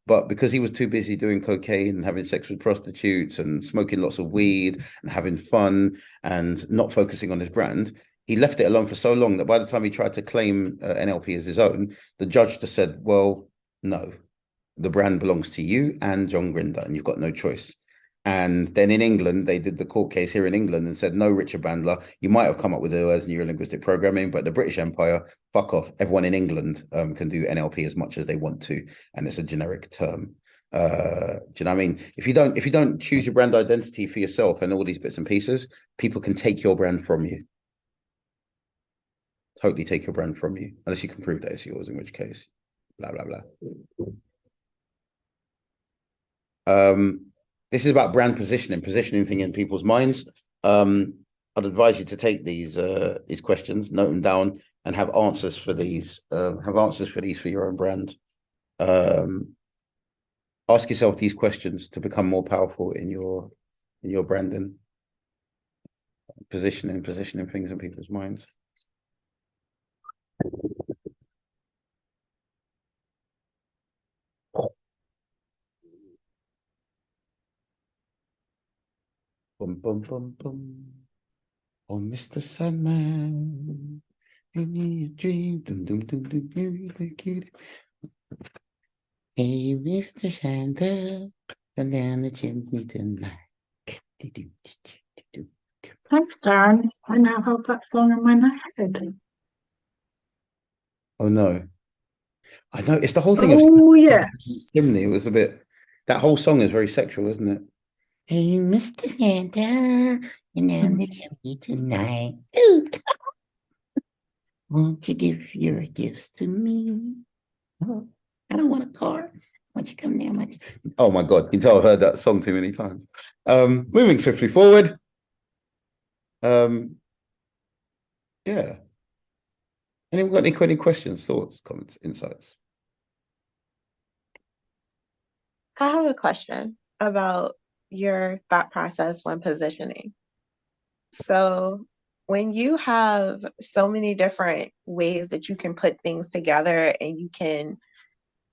But because he was too busy doing cocaine and having sex with prostitutes and smoking lots of weed and having fun and not focusing on his brand, he left it alone for so long that by the time he tried to claim NLP as his own, the judge just said, well, no, the brand belongs to you and John Grinder, and you've got no choice. And then in England, they did the court case here in England and said, no, Richard Bandler, you might have come up with the words neuro-linguistic programming, but the British Empire, fuck off. Everyone in England can do NLP as much as they want to, and it's a generic term. Do you know what I mean? If you don't choose your brand identity for yourself and all these bits and pieces, people can take your brand from you. Totally take your brand from you, unless you can prove that it's yours, in which case, blah, blah, blah. This is about brand positioning things in people's minds. I'd advise you to take these questions, note them down, and have answers for these. For your own brand. Ask yourself these questions to become more powerful in your branding, positioning things in people's minds. Bum, bum, bum, bum. Oh, Mr. Sandman, in your dream, dum, dum, dum, dum, dum, the cute. Hey, Mr. Santa, come down the chimney tonight. Thanks, Darren. I now have that song in my head. Oh no. I know it's the whole thing. Oh, yes. Chimney. It was a bit. That whole song is very sexual, isn't it? Hey, Mr. Santa, you're down the chimney tonight. Ooh. Won't you give your gifts to me? Oh, I don't want a car. Won't you come down my... Oh my God, you can tell I've heard that song too many times. Moving swiftly forward. Yeah. Anyone got any questions, thoughts, comments, insights? I have a question about your thought process when positioning. So when you have so many different ways that you can put things together and you can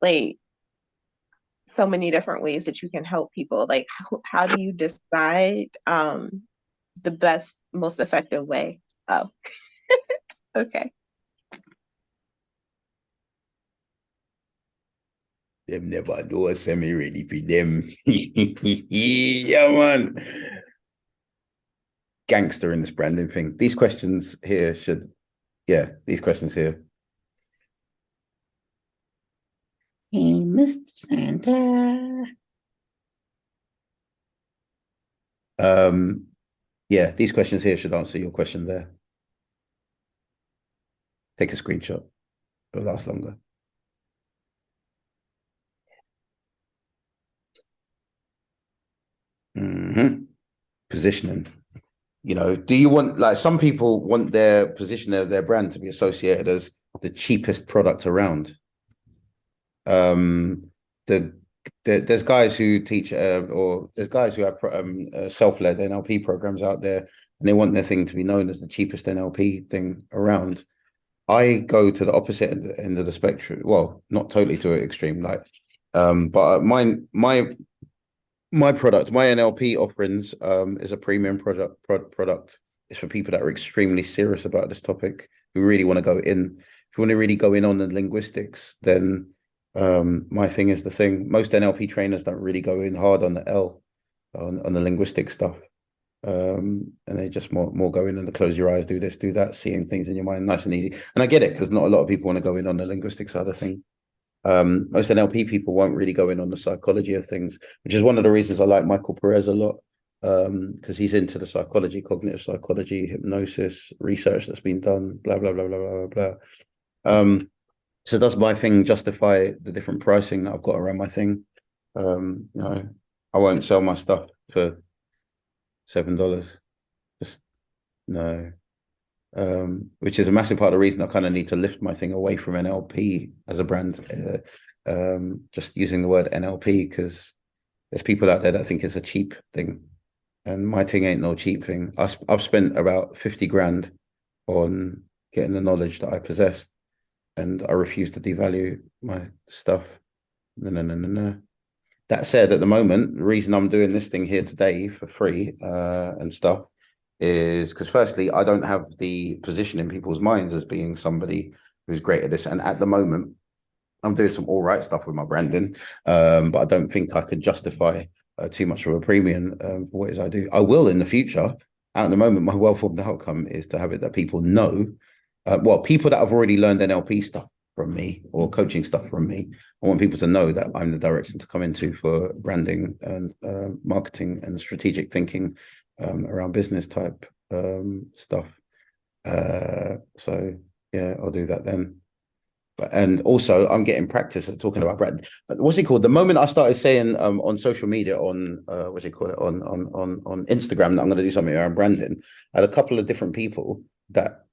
like so many different ways that you can help people, like how do you decide the best, most effective way? Oh, okay. Them never do a semi-ready for them. Yeah, man. Gangster in this branding thing. These questions here should, yeah, these questions here. Hey, Mr. Santa. Yeah, these questions here should answer your question there. Take a screenshot. It'll last longer. Positioning. You know, do you want, like, some people want their position of their brand to be associated as the cheapest product around. Um, there's guys who teach, or there's guys who have self-led NLP programs out there, and they want their thing to be known as the cheapest NLP thing around. I go to the opposite end of the spectrum. Well, not totally to an extreme, like, but my product, my NLP offerings, is a premium product. It's for people that are extremely serious about this topic, who really want to go in. If you want to really go in on the linguistics, then my thing is the thing. Most NLP trainers don't really go in hard on the L, on the linguistic stuff. And they just more go in and close your eyes, do this, do that, seeing things in your mind, nice and easy. And I get it, because not a lot of people want to go in on the linguistic side of things. Most NLP people won't really go in on the psychology of things, which is one of the reasons I like Michael Perez a lot, because he's into the psychology, cognitive psychology, hypnosis, research that's been done, blah, blah, blah, blah, blah, blah. So does my thing justify the different pricing that I've got around my thing? You know, I won't sell my stuff for $7. Just no. Which is a massive part of the reason I kind of need to lift my thing away from NLP as a brand. Just using the word NLP, because there's people out there that think it's a cheap thing, and my thing ain't no cheap thing. I've spent about 50 grand on getting the knowledge that I possess, and I refuse to devalue my stuff. No. That said, at the moment, the reason I'm doing this thing here today for free and stuff is because, firstly, I don't have the position in people's minds as being somebody who's great at this. And at the moment, I'm doing some all right stuff with my branding, but I don't think I could justify too much of a premium for what it is I do. I will in the future. At the moment, my well-formed outcome is to have it that people know, well, people that have already learned NLP stuff from me or coaching stuff from me. I want people to know that I'm the direction to come into for branding and marketing and strategic thinking around business type stuff. So yeah, I'll do that then. And also, I'm getting practice at talking about brand. What's it called? The moment I started saying on social media, on what's it called, on Instagram, that I'm going to do something around branding, I had a couple of different people that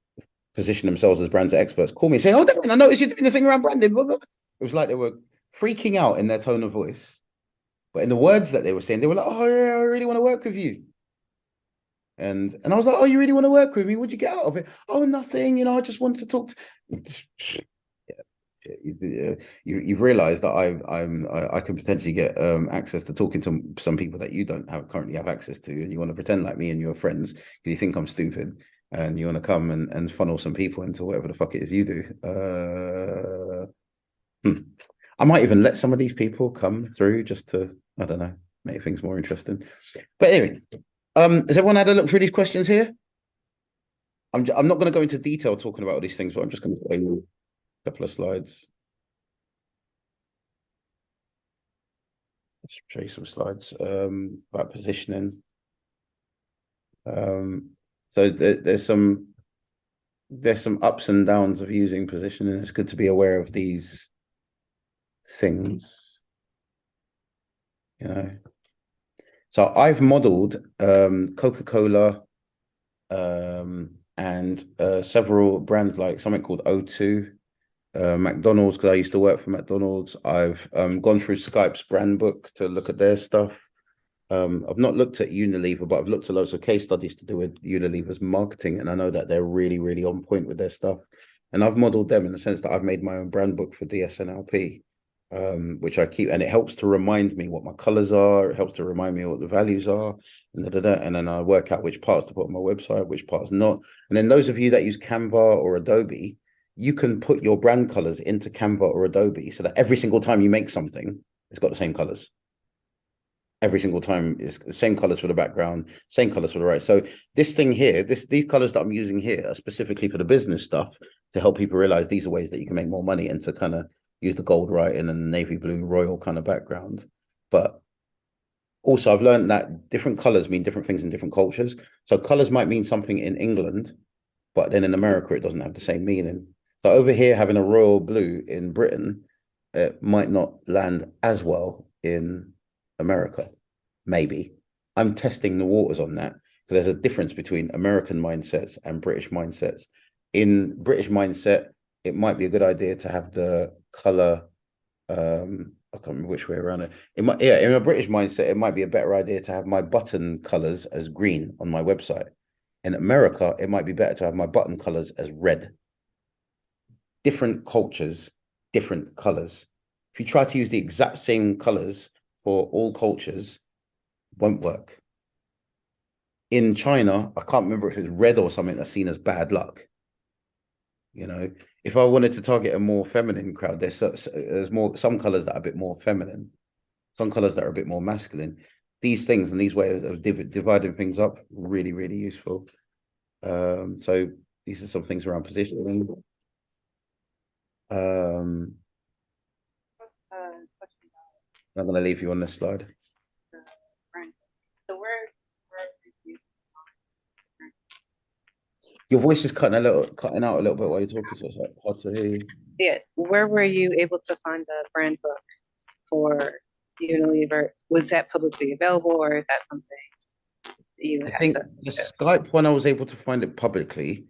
position themselves as brands experts call me and say, "Oh, Darren, I noticed you're doing the thing around branding." Blah, blah. It was like they were freaking out in their tone of voice, but in the words that they were saying, they were like, "Oh yeah, I really want to work with you." And I was like, "Oh, you really want to work with me? What'd you get out of it?" "Oh, nothing. You know, I just wanted to talk to." You've realized that I can potentially get access to talking to some people that you don't currently have access to, and you want to pretend like me and your friends because you think I'm stupid, and you want to come and funnel some people into whatever the fuck it is you do. I might even let some of these people come through just to, I don't know, make things more interesting. But anyway, has everyone had a look through these questions here? I'm not going to go into detail talking about all these things, but I'm just going to show you a couple of slides. Let's show you some slides about positioning. So there's some ups and downs of using positioning. It's good to be aware of these things, you know. So I've modeled Coca-Cola and several brands, like something called O2, McDonald's, because I used to work for McDonald's. I've gone through Skype's brand book to look at their stuff. I've not looked at Unilever, but I've looked at loads of case studies to do with Unilever's marketing, and I know that they're really, really on point with their stuff. And I've modeled them in the sense that I've made my own brand book for DSNLP, which I keep, and it helps to remind me what my colors are. It helps to remind me what the values are, and then I work out which parts to put on my website, which parts not. And then those of you that use Canva or Adobe, you can put your brand colors into Canva or Adobe so that every single time you make something, it's got the same colors. Every single time is the same colors for the background, same colors for the right. So this thing here, these colors that I'm using here are specifically for the business stuff to help people realize these are ways that you can make more money, and to kind of use the gold writing and navy blue royal kind of background. But also I've learned that different colors mean different things in different cultures. So colors might mean something in England, but then in America, it doesn't have the same meaning. So over here, having a royal blue in Britain, it might not land as well in America. Maybe. I'm testing the waters on that. There's a difference between American mindsets and British mindsets. In British mindset, it might be a good idea to have the color. I can't remember which way around it. It might, yeah, in a British mindset, it might be a better idea to have my button colors as green on my website. In America, it might be better to have my button colors as red. Different cultures, different colors. If you try to use the exact same colors for all cultures, won't work. In China, I can't remember if it's red or something that's seen as bad luck. You know, if I wanted to target a more feminine crowd, there's some colors that are a bit more feminine, some colors that are a bit more masculine. These things and these ways of dividing things up, really, really useful. So these are some things around positioning. I'm going to leave you on this slide. So where Your voice is cutting out a little bit while you're talking, so it's like hard to hear you. yeah, where were you able to find the brand book for Unilever? Was that publicly available, or is that something you I had think to the access? Skype one I was able to find it publicly.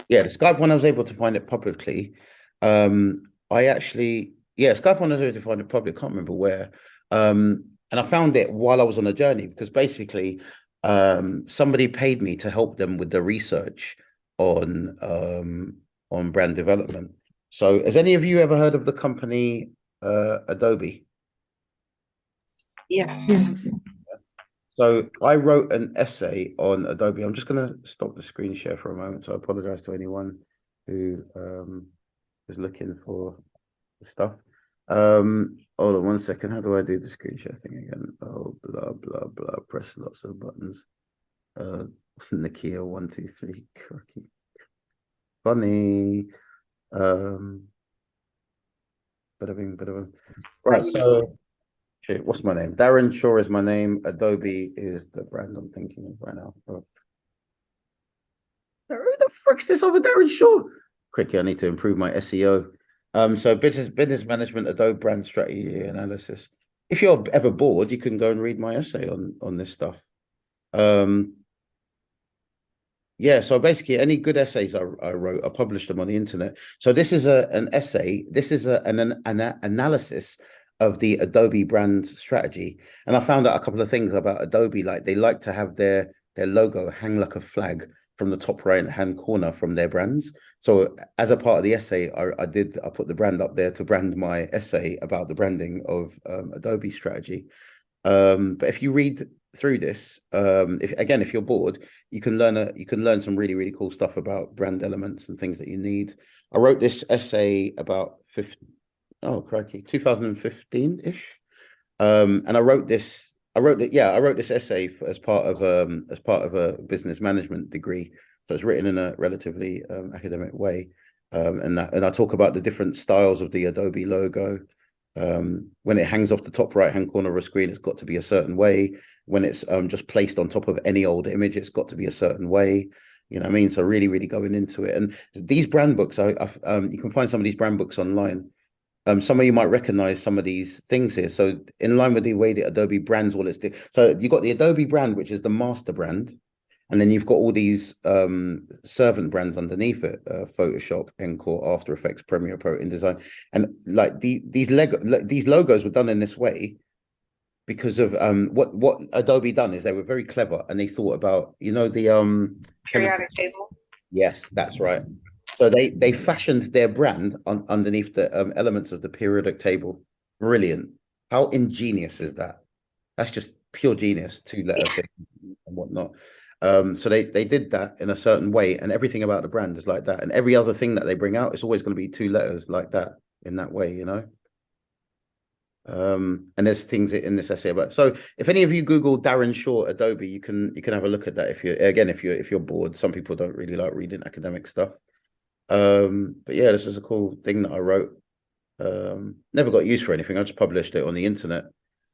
Yeah, the Skype one I was able to find it publicly. I actually, yeah, Skype one I was able to find it public. Can't remember where. And I found it while I was on a journey because basically, somebody paid me to help them with the research on brand development. So, has any of you ever heard of the company Adobe? Yes. Yes. So I wrote an essay on Adobe. I'm just going to stop the screen share for a moment. So I apologize to anyone who is looking for the stuff. Hold on 1 second. How do I do the screen share thing again? Oh, blah, blah, blah. Press lots of buttons. Nakia 1, 2, 3. Cracky. Funny. Bada bing, bada bing. Right, so what's my name? Darren Shaw is my name. Adobe is the brand I'm thinking of right now. Oh. Who the frick's this over Darren Shaw? Quickly, I need to improve my SEO. So business management, Adobe brand strategy analysis. If you're ever bored, you can go and read my essay on this stuff. Yeah, so basically any good essays I wrote, I published them on the internet. So this is an essay. This is an analysis of the Adobe brand strategy. And I found out a couple of things about Adobe, like they like to have their logo hang like a flag from the top right hand corner from their brands. So as a part of the essay, I put the brand up there to brand my essay about the branding of Adobe strategy. But if you read through this, if you're bored, you can learn some really, really cool stuff about brand elements and things that you need. I wrote this essay about 2015-ish. And I wrote this essay as part of a business management degree. So it's written in a relatively academic way. And I talk about the different styles of the Adobe logo. When it hangs off the top right hand corner of a screen, it's got to be a certain way. When it's just placed on top of any old image, it's got to be a certain way. You know what I mean? So really, really going into it. And these brand books, you can find some of these brand books online. Some of you might recognize some of these things here. So in line with the way that Adobe brands all its, so you've got the Adobe brand, which is the master brand. And then you've got all these servant brands underneath it: Photoshop, Encore, After Effects, Premiere Pro, InDesign, and like these logos were done in this way because of what Adobe done is they were very clever and they thought about the Periodic table. Yes, that's right. So they fashioned their brand underneath the elements of the periodic table. Brilliant! How ingenious is that? That's just pure genius. Two-letter thing and whatnot. So they did that in a certain way, and everything about the brand is like that. And every other thing that they bring out, it's always going to be 2 letters like that in that way, you know. And there's things in this essay about. So if any of you Google Darren Shaw Adobe, you can have a look at that if you're bored. Some people don't really like reading academic stuff. But yeah, this is a cool thing that I wrote. Never got used for anything. I just published it on the internet.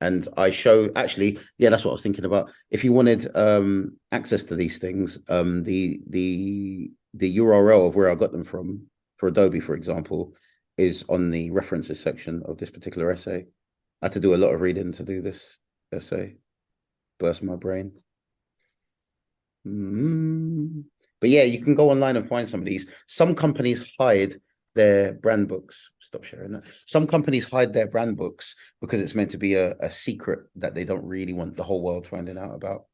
And I show actually, yeah, that's what I was thinking about. If you wanted access to these things, the URL of where I got them from for Adobe, for example, is on the references section of this particular essay. I had to do a lot of reading to do this essay. Burst my brain. But yeah, you can go online and find some of these. Some companies hide their brand books. Stop sharing that. Some companies hide their brand books because it's meant to be a secret that they don't really want the whole world finding out about.